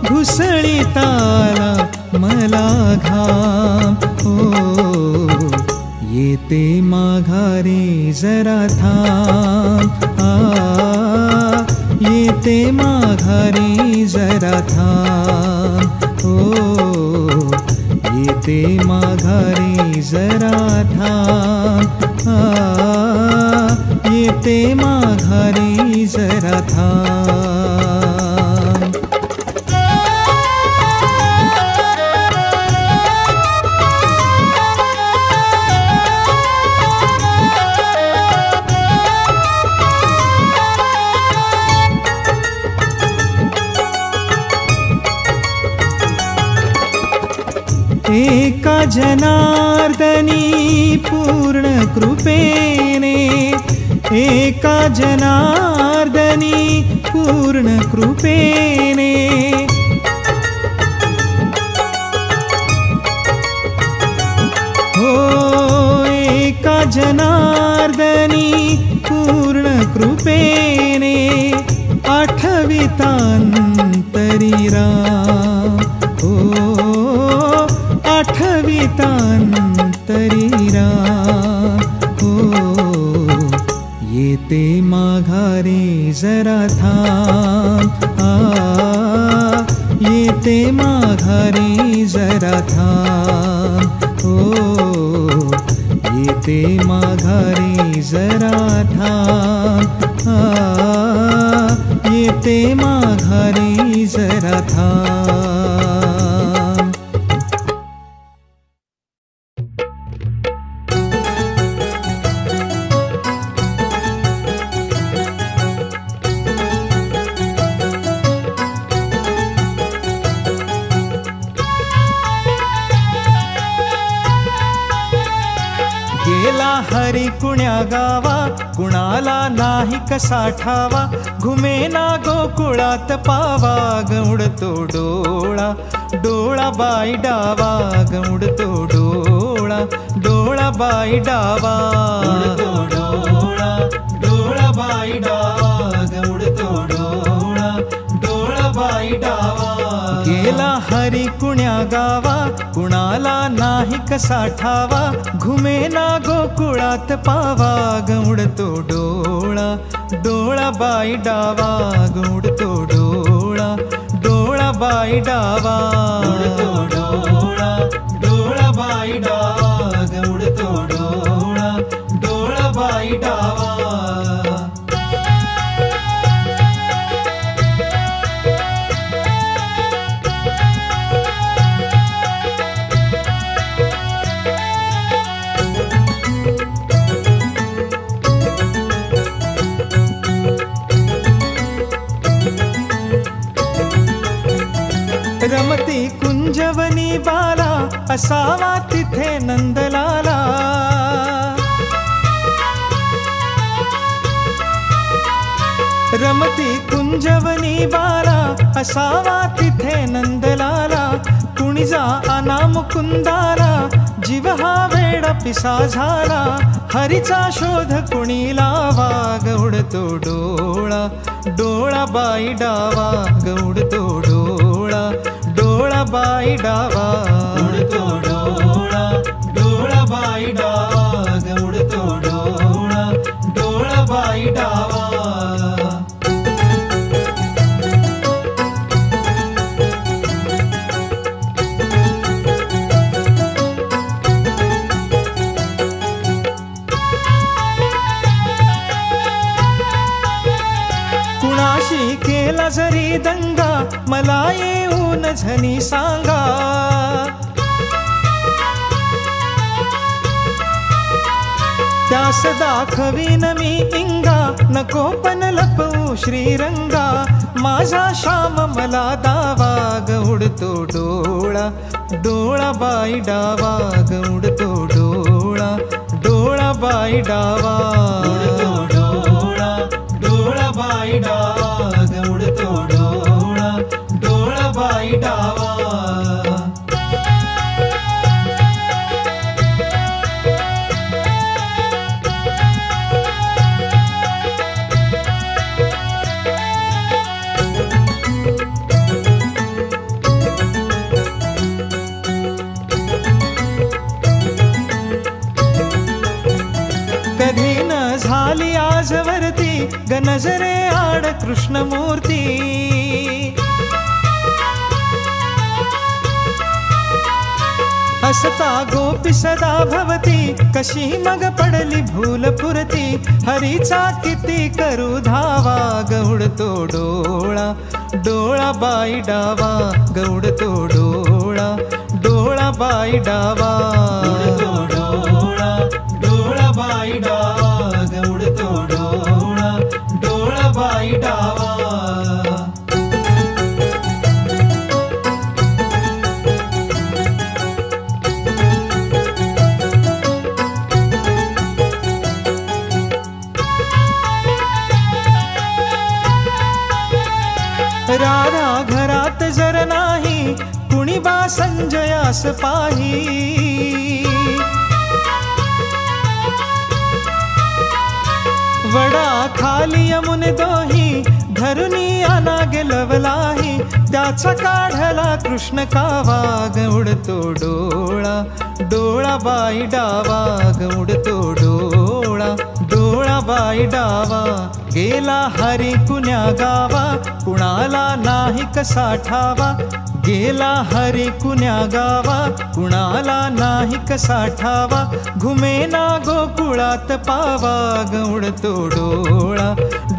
घुसळीताला मला घाम, हो येते माघारी जरा थांब, येते माघारी जरा थांब, हो येते माघारी जरा थांब, येते माघारी जरा थांब. एका जनार्दनी पूर्ण कृपेने, एका जनार्दनी पूर्ण कृपेने, हो एका जनार्दनी पूर्ण कृपेने, आठवितांतरी राम, हो कवितांतरीरा हो येते माघारी जरा थांब येते माघारी जरा थांब हो येते माघारी जरा थांब येते माघारी जरा थांब. गेला हरी कुण्या गावा कुणाला नाही कसा ठावा घुमेना गोकुळात पावा गौडतो डोळा डोळा बाई डावा गौडतो डोळा डोळा बाई डावा डोळा डोळा बाई डावा गौडतो डोळा डोळा बाई डावा. गेला हरी कुण्या गावा कुणाला नाही कसा ठावा घुमेना गोकुळात पावा गौडतो डोळा डोळा बाई डावा गौडतो डोळा डोळा बाई डावा डोळा डोळा बाई डावा गौडतो डोळा डोळा बाई डावा. रमती कुंजवनी बाला असावा तिथे नंदलाला रमती कुंजवनी बाला असावा तिथे नंदलाला कुणी जा आना मुकुंदाला जीव हा वेडा पिसा झाला हरीचा शोध कुणी लावा गौडतो डोळा डोळा बाई डावा गौडतो डोळा डोळा बाई डावा गौडतो डोळा डोळा बाई डावा गौडतो डोळा डोळा बाई डावा. कुणाशी केला जरी दंगा मला येऊन झनी सांगा त्यास दाखवीन मी इंगा नको पण लपवू श्रीरंगा माझा श्याम मला दावा गौडतो डोळा डोळा बाई डावा गौडतो डोळा डोळा बाई डावा डोळा डोळा बाई डावा गौडतो डोळा डोळा बाई डावा. कधी न झाली आजवरती गनजरे आड कृष्णमूर्ती हसता गोपी सदा भवती कशी मग पडली भूल पुरती हरीचा किती करू धावा गौडतो डोळा डोळा बाई डावा गौडतो डोळा डोळा बाई डावा डोळा डोळा बाई डावा गौडतो डोळा डोळा बाई डावा. राधा घरात जर नाही कुणी बा संजयास पाही वडा खाली यमुने दोही धरुनी आना गेलवलाही त्याचा काढला कृष्ण कावा ग उडतो डोळा डोळा बाई डावा ग उडतो डोळा डोळा बाई डावा गेला हरी कुण्या गावा कुणाला नाही कसा ठावा गेला हरी कुण्या गावा कुणाला नाही कसा ठावा घुमेना गोकुळात पावा ग उडतो डोळा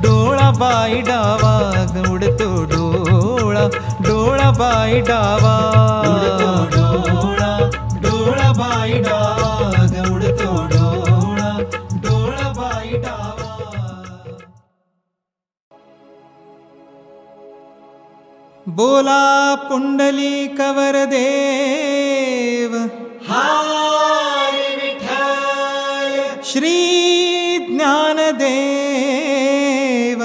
डोळा बाई डावा ग उडतो डोळा डोळा बाई डावा उडतो डोळा डोळा बाई डावा ग उडतो डोळा डोळा बाई डावा. बोला पुंडलिक वरदेव हरी विठ्ठल श्री ज्ञानदेव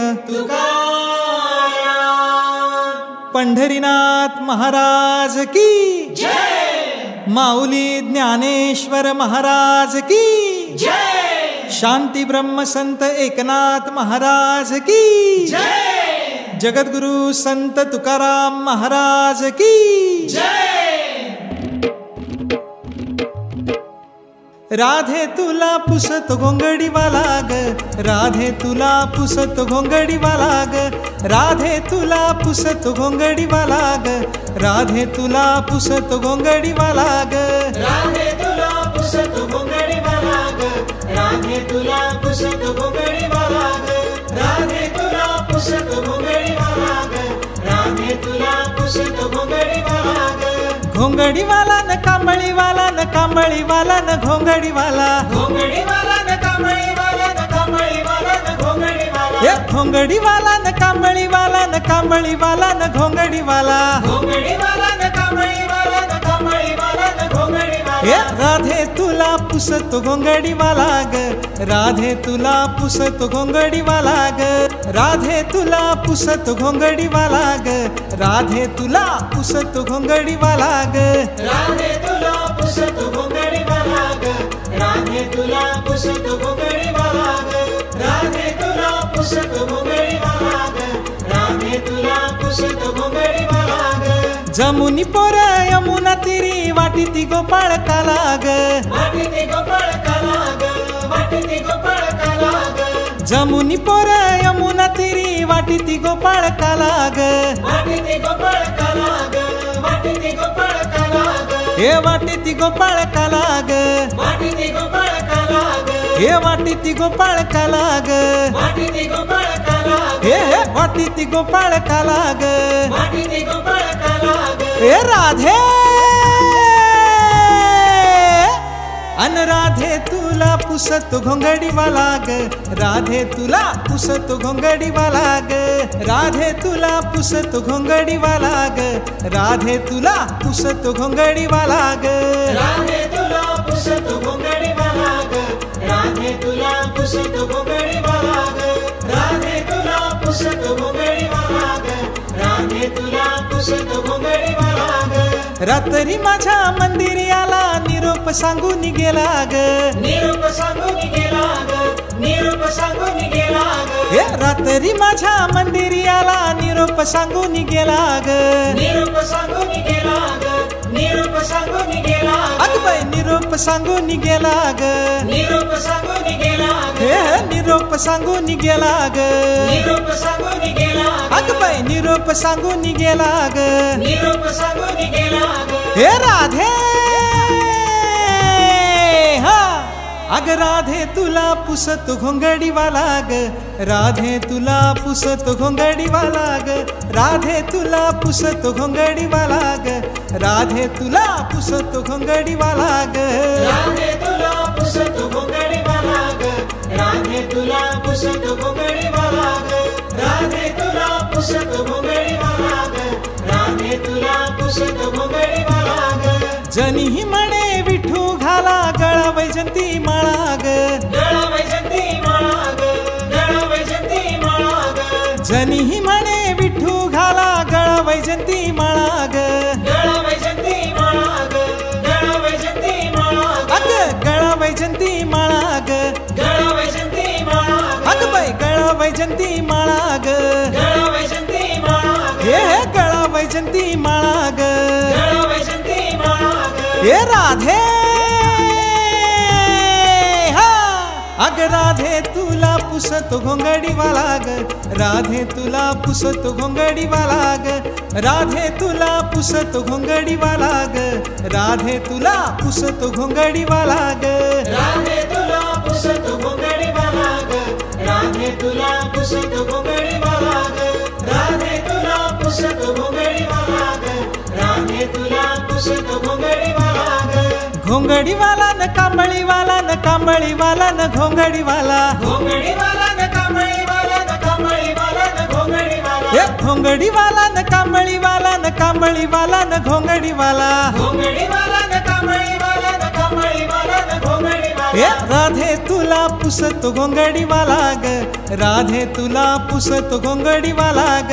तुकाराम पंढरीनाथ महाराज की जय माऊली ज्ञानेश्वर महाराज की जय शांती ब्रह्म संत एकनाथ महाराज की जय जगद्गुरु संत तुकाराम महाराज की जय. राधे तुला पुसत घोंगडीवाला ग राधे तुला पुसत घोंगडीवाला ग राधे तुला पुसत घोंगडीवाला ग राधे तुला पुसत घोंगडीवाला ग राधे तुला पुसत घोंगडीवाला ग राधे तुला पुसत घोंगडीवाला ग राधे तुला पुसत घोंगडीवाला ग राधे तुला पुसत घोंगडीवाला ग घोंगडीवाला न कांबळीवाला न कांबळीवाला न घोंगडीवाला घोंगडीवाला न कांबळीवाला न कांबळीवाला न घोंगडीवाला घोंगडीवाला न कांबळीवाला न कांबळीवाला न घोंगडीवाला घोंगडीवाला न कांबळीवाला न कांबळीवाला न घोंगडीवाला राधे तुला पुसत घोंगडीवाला ग राधे तुला पुसत घोंगडीवाला ग राधे तुला पुसत घोंगडीवाला ग राधे तुला पुसत घोंगडीवाला ग राधे तुला पुसत घोंगडीवाला ग राधे तुला पुसत घोंगडीवाला ग राधे तुला पुसत घोंगडीवाला ग राधे तुला पुसत घोंगडीवाला ग जमुनी पोर यमुना तिरी वाटी गोपाळ काला ग वाटी गोपाळ काला ग वाटी गोपाळ काला ग जमुनी पोर यमुना तिरी वाटी गोपाळ काला ग वाटी गोपाळ काला ग वाटी गोपाळ काला ग हे वाटी गोपाळ काला ग वाटी गोपाळ काला ग हे वाटी गोपाळ काला ग वाटी गोपाळ काला ग हे वाटी गोपाळ काला ग वाटी गोपाळ काला ग हे राधे अन राधे तुला पुसत घोंगडीवाला ग राधे तुला पुसत घोंगडीवाला ग राधे तुला पुसत घोंगडीवाला ग राधे तुला पुसत घोंगडीवाला ग राधे तुला पुसत घोंगडीवाला ग राधे तुला पुसत घोंगडीवाला ग राधे तुला पुसत घोंगडीवाला ग राधे तुला पुसत घोंगडीवाला ग रात्री माझ्या मंदिरी आला निरोप सांगून गेला ग निरोप सांगून गेला ग निरोप सांगून गेला ग रात्री माझ्या मंदिरी आला निरोप सांगून गेला ग निरोप सांगून गेला ग निरोप सांगून गेला अगबाई निरोप सांगून गेला ग निरोप सांगून गेला ग निरोप सांगून गेला ग निरोप सांगून गेला अगबाई निरोप सांगून गेला ग निरोप सांगून गेला ग हे राधे हा अग राधे तुला पुसत घोंगडीवाला ग राधे तुला पुसत घोंगडीवाला ग राधे तुला पुसत घोंगडीवाला ग राधे तुला पुसत घोंगडीवाला ग राधे तुला पुसत घोंगडीवाला ग राधे तुला पुसत घोंगडीवाला ग राधे तुला पुसत घोंगडीवाला ग राधे तुला पुसत घोंगडीवाला ग जनी म्हणे विठू घाला गळा वैजंती माळा ग गळा वैजंती माळा ग गळा वैजंती माळा ग जनी म्हणे विठू घाला गळा वैजंती माळा ग गळा वैजंती माळा ग गळा वैजंती माळा ग गळा वैजंती माळा ग गळा वैजंती माळा अग बाई गळा वैजंती माळा ग गळा वैजंती माळा ग हे गळा वैजंती माळा ग गळा वैजंती माळा ग हे राधे हा अग राधे तुला पुसतो घोंगडीवाला ग राधे तुला पुसतो घोंगडीवाला ग राधे तुला पुसतो घोंगडीवाला ग राधे तुला पुसतो घोंगडीवाला ग राधे तुला पुसतो घोंगडीवाला ग राधे तुला पुसतो घोंगडीवाला ग राधे तुला पुसतो घोंगडीवाला ग राधे तुला पुसतो घोंगडीवाला ग घोंगडीवाला न कांबळीवाला न कांबळीवाला न घोंगडीवाला घोंगडीवाला न कांबळीवाला न कांबळीवाला न घोंगडीवाला हे घोंगडीवाला न कांबळीवाला न कांबळीवाला न घोंगडीवाला घोंगडीवाला न कांबळीवाला न कांबळीवाला न घोंगडीवाला हे राधे तुला पुसतो घोंगडीवाला ग राधे तुला पुसतो घोंगडीवाला ग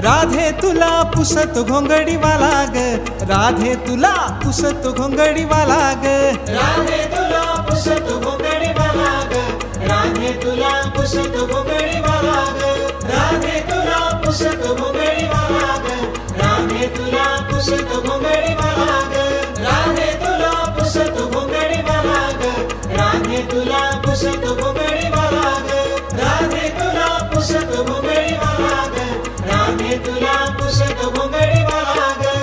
राधे तुला पुसतो घोंगडीवाला ग राधे तुला पुसतो घोंगडीवाला ग राधे तुला पुसतो घोंगडीवाला ग राधे तुला पुसतो घोंगडीवाला ग राधे तुला पुसतो घोंगडीवाला ग राधे तुला पुसतो घोंगडीवाला ग राधे तुला पुसतो घोंगडीवाला ग राधे तुला पुसतो घोंगडीवाला ग राधे तुला पुसतो घोंगडीवाला ग राधे तुला पुसतो घोंगडीवाला ग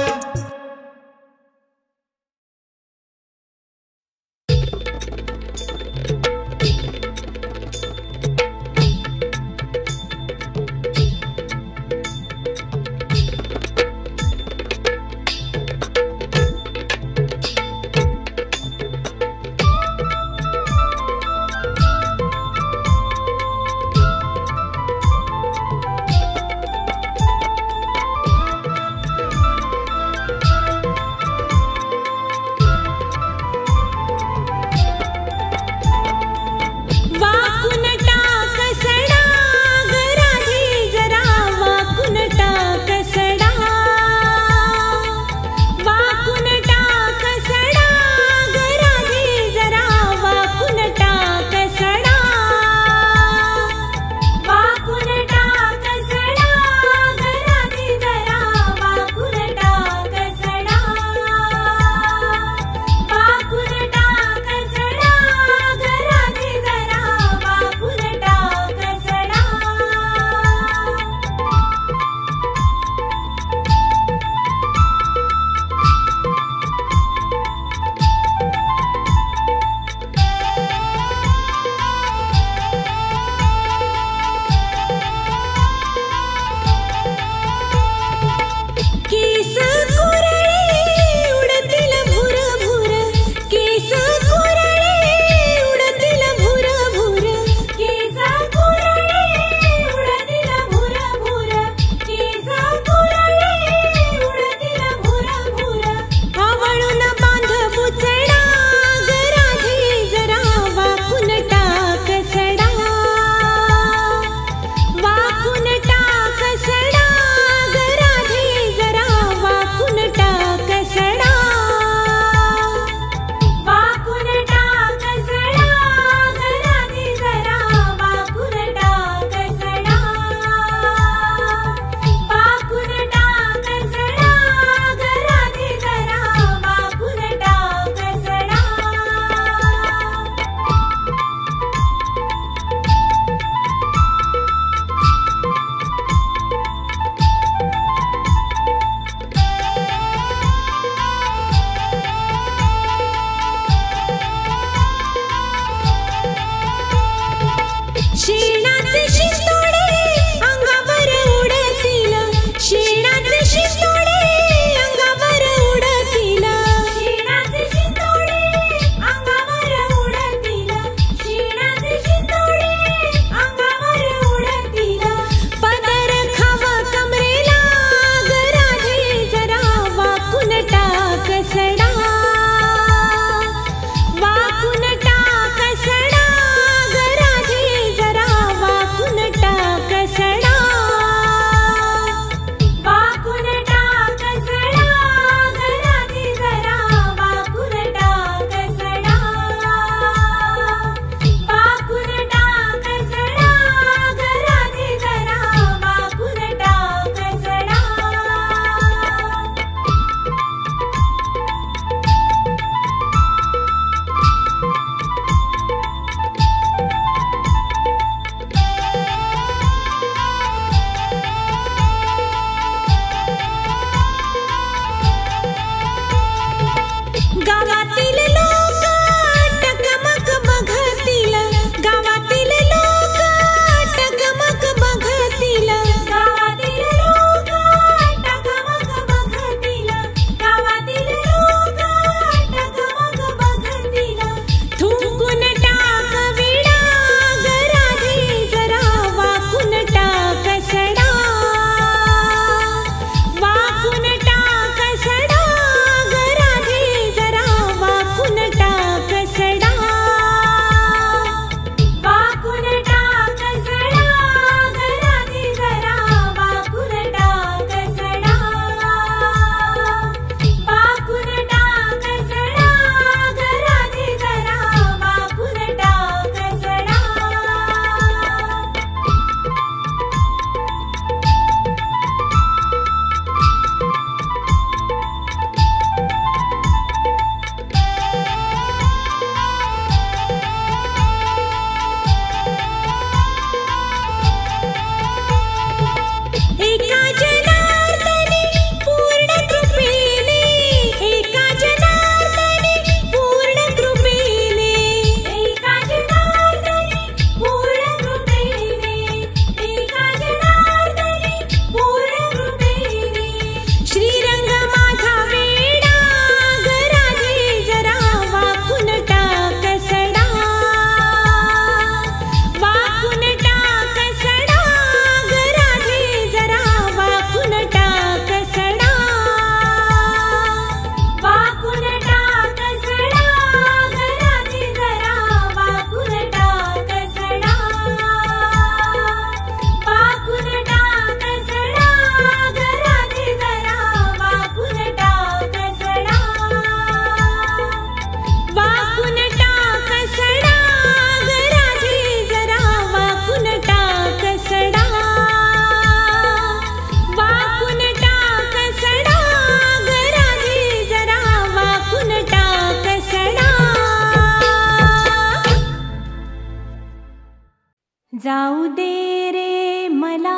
जाऊ दे रे मला,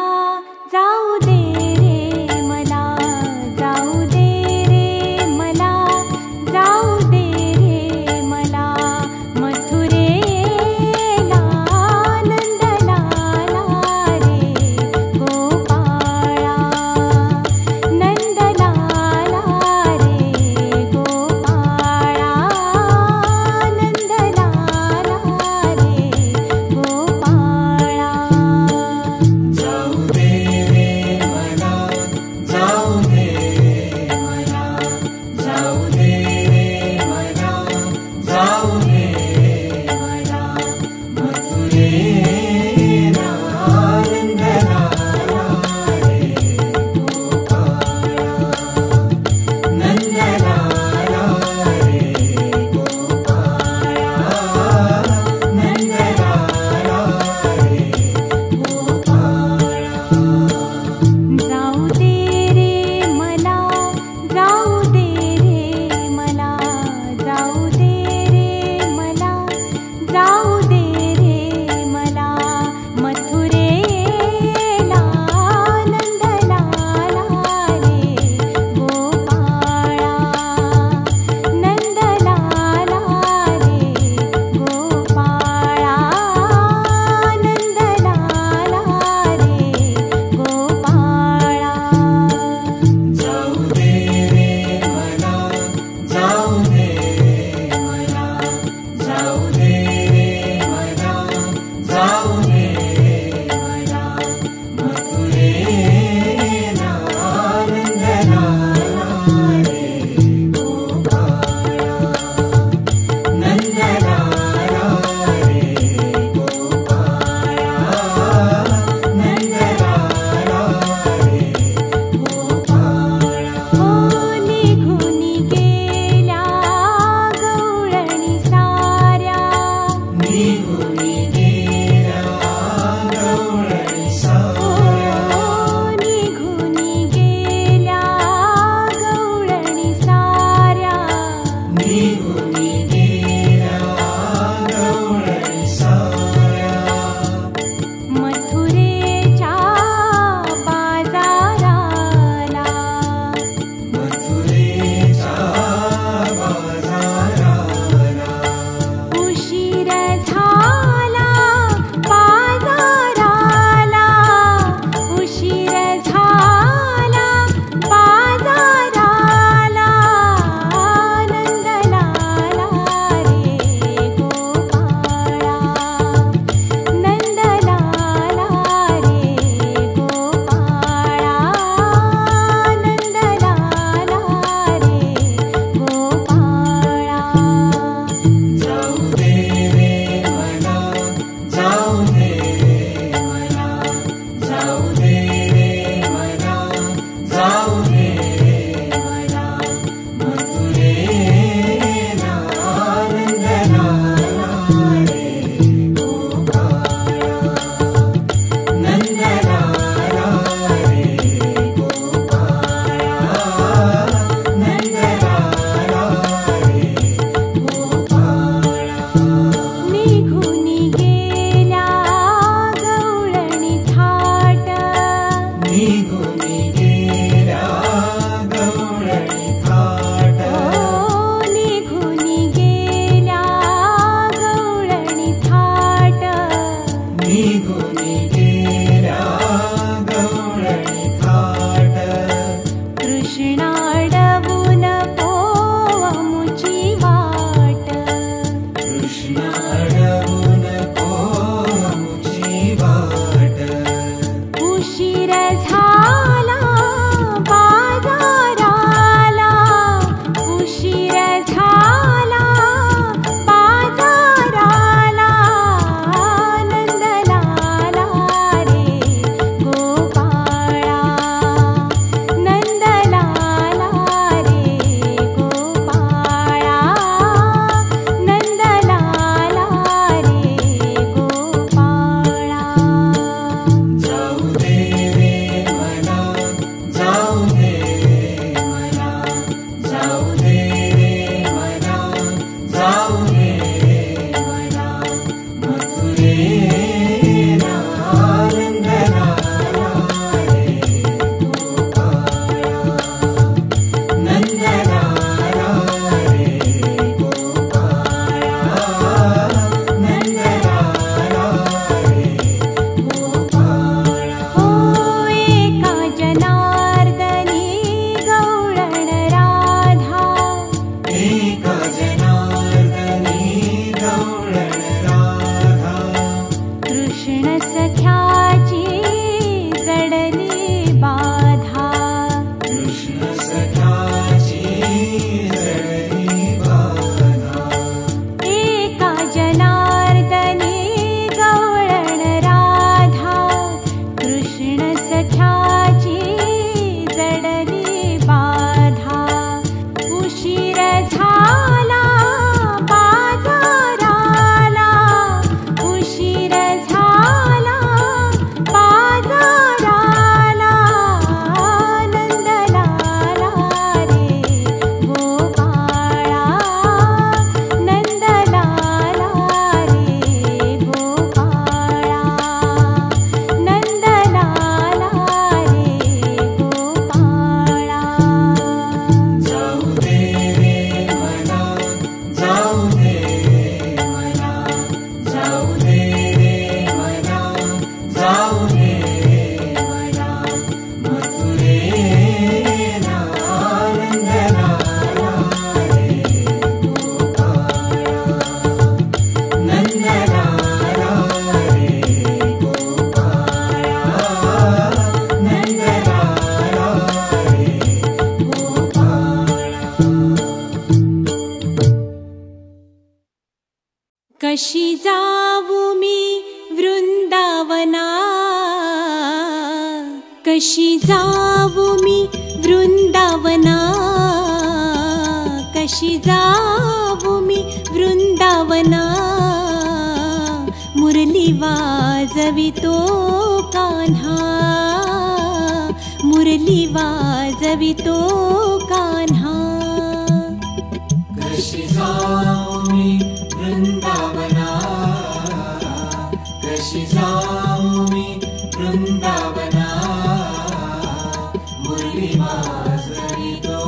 जाऊ दे रे मला, जाऊ दे रे मला, जाऊ दे रे मला, मथुरेला नंदलाला रे गोपाळा, नंदलाला रे गोपाळा, नंदलाला रे गोपाळा. जाऊ कशी जाऊ मी वृंदावना, कशी जाऊ मी वृंदावना, कशी जाऊ मी वृंदावना, मुरली वाजवितो कान्हा, मुरली वाजवितो कान्हा. कशी जाऊ मी वृंदावना, कशी जाऊ मी वृंदावना, मुरली वाजवितो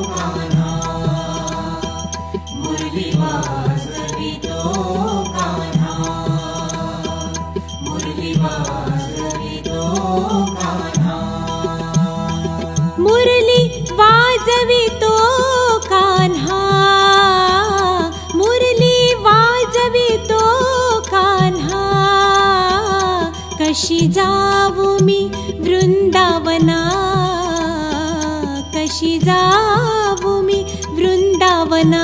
कान्हा, मुरली वाजवितो कान्हा, मुरली वाजवितो कान्हा. मुरली वाजवितो कान्हा, मुरली वाजवितो कान्हा, कशी जाऊ मी वृंदावना, कशी जाऊ मी वृंदावना,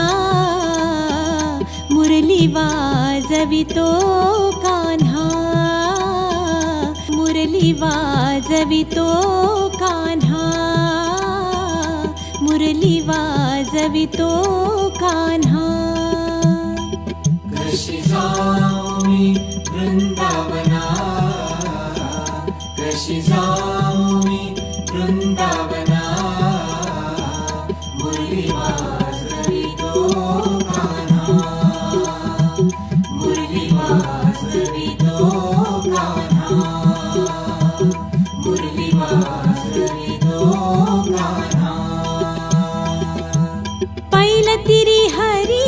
मुरली वाजवितो कान्हा, मुरली वाजवितो कान्हा, मुरली वाजवितो कान्हा. कशी जाऊ मी वृंदावना, कशी जाऊ मी वृंदावना, मुरली वाजवितो कान्हा, मुरली वाजवितो कान्हा, मुरली वाजवितो कान्हा. पैलतिरी हरी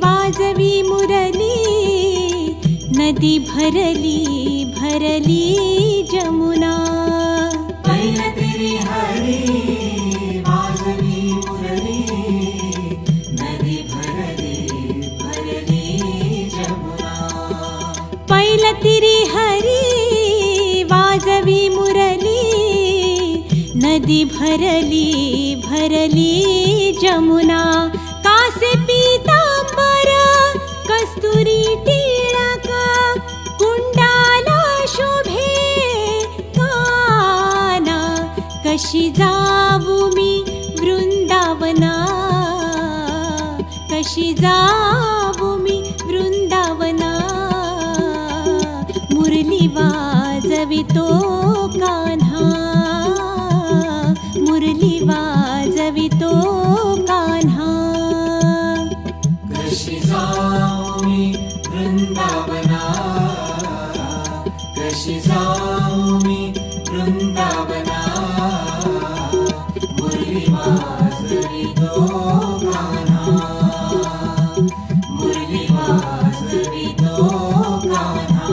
वाजवी मुरली, नदी भरली भरली जमुना. पैलतिरी हरी वाजवी मुरली, नदी भरली भरली जमुना. पैलतिरी हरी वाजवी मुरली, नदी भरली भरली जमुना. कासे पीतांबर कस्तुरी टिळक, कुंडाला शोभे काना, कशी जाऊ मी वृंदावना, कशी जाऊ मी वृंदावना, मुरली वाजवितो कान्हा, मुरली वाजवितो कान्हा. कशी जाऊ मी वृंदावना, कशी जाऊ मी वृंदावना, मुरली वाजवितो कान्हा, मुरली वाजवितो कान्हा,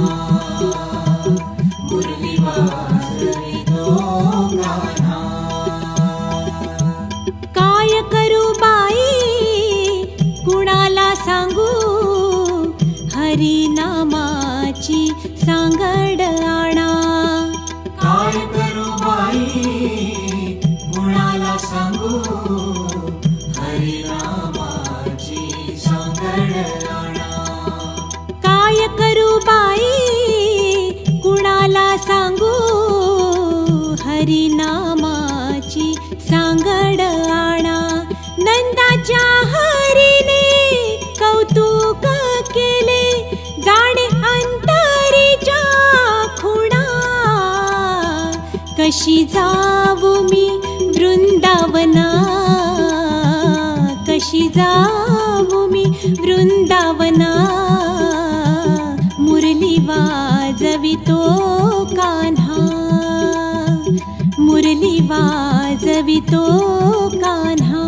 मुरली वाजवितो कान्हा. काय करू बाई कुणाला सांगू, हरिनामाची सांगड आणा. काय करू बाई कुणाला सांगू, हरिनामाची सांगड आणा. काय करू बाई कुणाला सांगू, हरिनामाची सांगड आणा. नंदाच्या हरीने कौतुक केले, जाणे अंतरीच्या खुणा, कशी जाऊ मी वृंदावना, कशी जाऊ मी वृंदावना, मुरली वाजवितो कान्हा, मुरली वाजवितो कान्हा.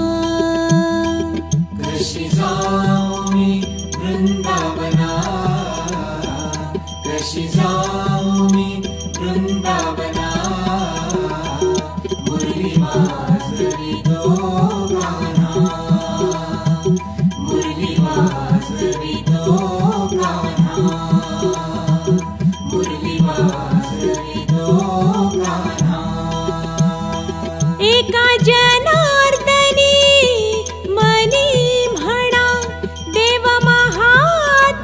कशी जाऊ मी वृंदावना, कशी जाऊ मी वृंदावना, मुरली वाजवितो कान्हा, मुरली वाजवितो कान्हा, मुरली वाजवितो कान्हा. एका जनार्दनी मनी म्हणा, देव महात्मा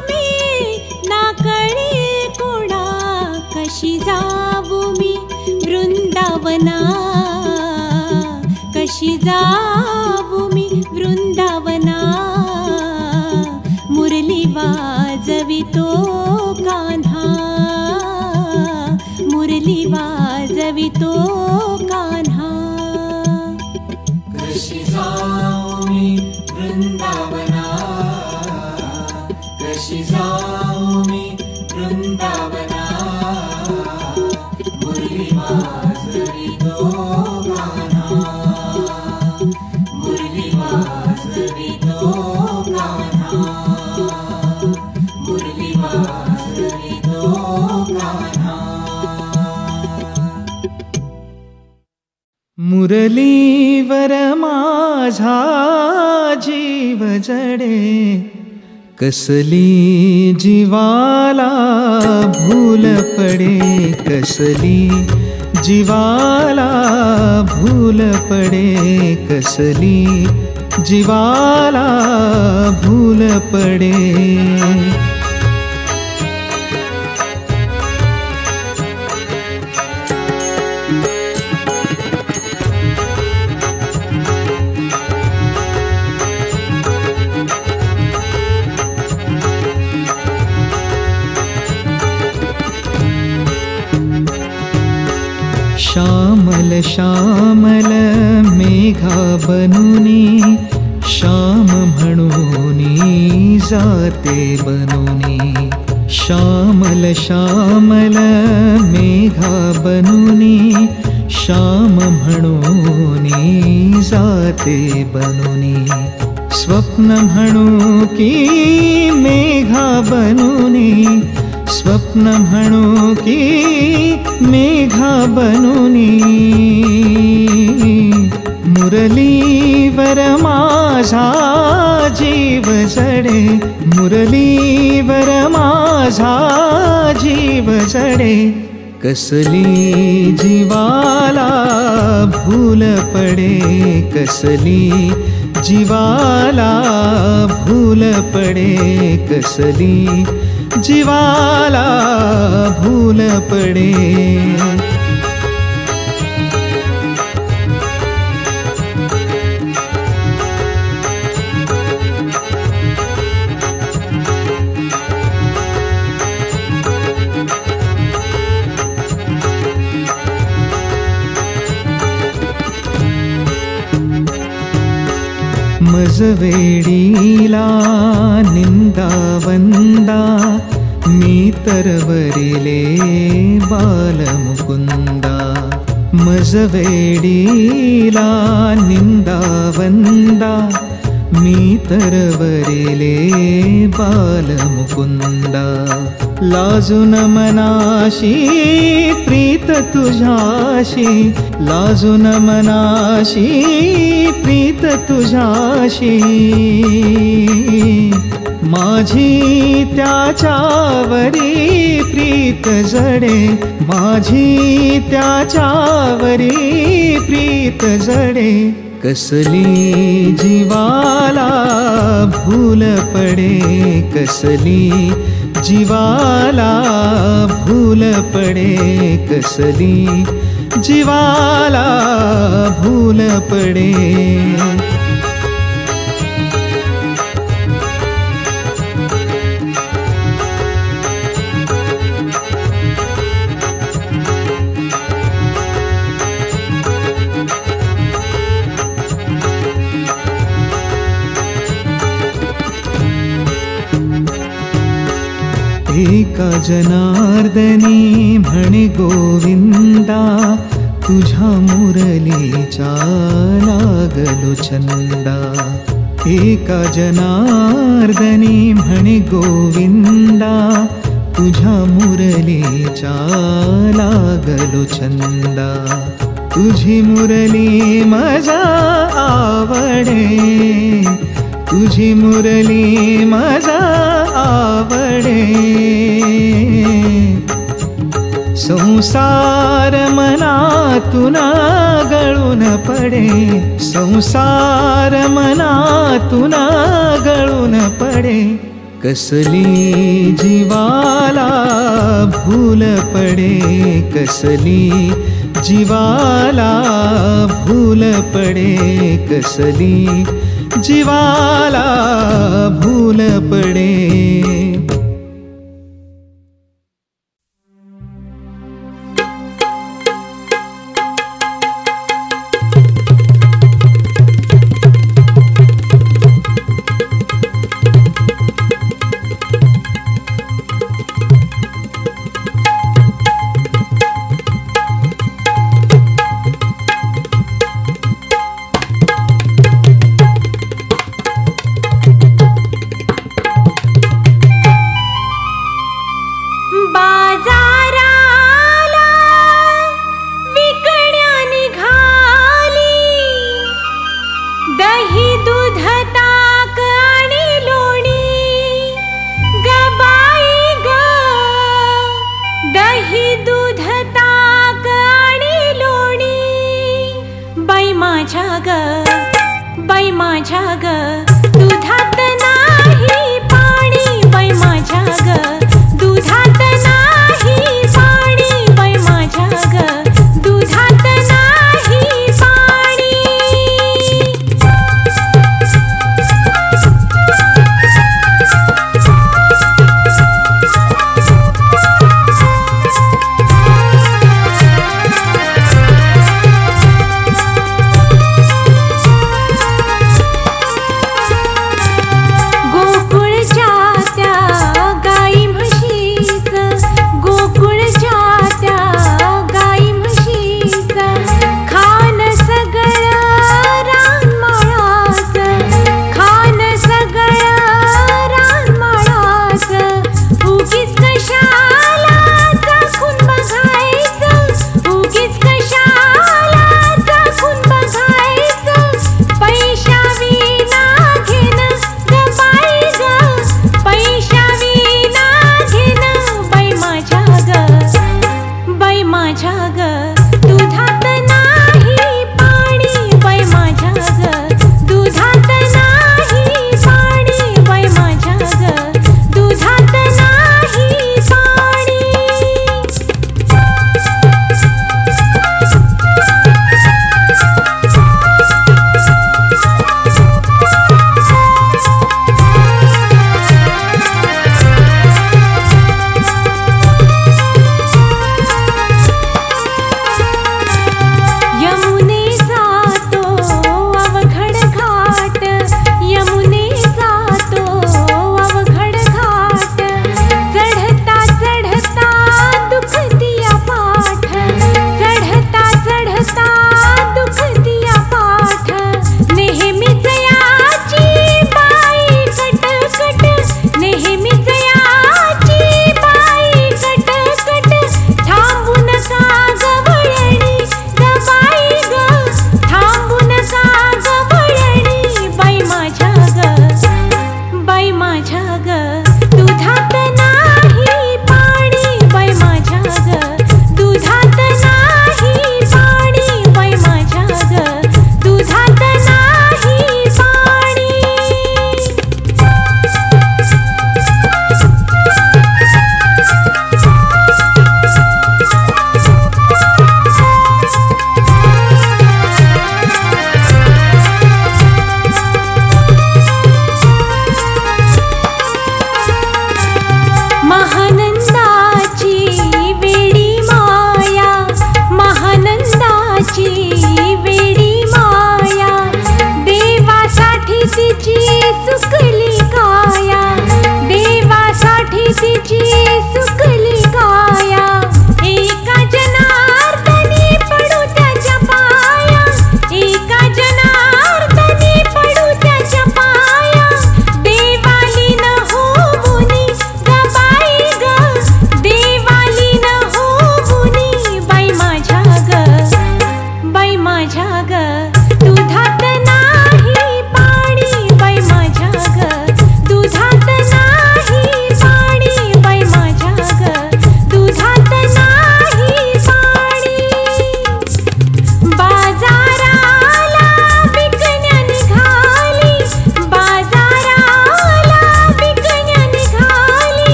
वृंदावना, कशी जाऊ मी वृंदावना, मुरली वाजवितो कान्हा, मुरली वाजवितो कान्हा. कशी जाऊ मी वृंदावना, कशी जाऊ मी वृंदावना, मुरली वाजवितो कान्हा, मुरली वाजवितो कान्हा, मुरली वाजवितो कान्हा. मुरलीवर माझा जीव जडे, कसली जीवाला भूल पडे, कसली जीवाला भूल पडे, कसली जीवाला भूल पडे. श्यामल श्यामल मेघा बनूनी, श्याम म्हणूनी जाते बनूनी. श्यामल श्यामल मेघा बनूनी, श्याम म्हणूनी जाते बनूनी. स्वप्न म्हणू की मेघा बनूनी, स्वप्न म्हणू की मेघा बनूनी. मुरलीवर माझा जीव जडे, मुरलीवर माझा जीव जडे, कसली जीवाला भूल पडे, कसली जीवाला भूल पडे, कसली जीवाला भूल पडे. मजवेडीला निंदा वंदा, मी तरवरिले बालमुकुंदा. मजवेडीला निंदा वंदा, मी तरवरिले बालमुकुंदा. लाजून मनाशी प्रीत तुझ्याशी, लाजून मनाशी प्रीत तुझ्याशी. माझी त्याच्यावरी प्रीत जडे, माझी त्याच्यावरी प्रीत जडे, कसली जीवाला भूल पडे, कसली जीवाला भूल पडे, कसली जीवाला भूल पडे. एका जनार्दनी म्हणे गोविंदा, तुझ्या मुरलीचा लागलो छंदा. एका जनार्दनी म्हणे गोविंदा, तुझ्या मुरलीचा लागलो छंदा. तुझी मुरली मजा आवडे, तुझी मुरली मजा आवडे. संसार मनातून गळून पडे, संसार मनातून गळून पडे, कसली जीवाला भूल पडे, कसली जीवाला भूल पडे कसली, जीवाला भूल पडे. बाई माझ्या ग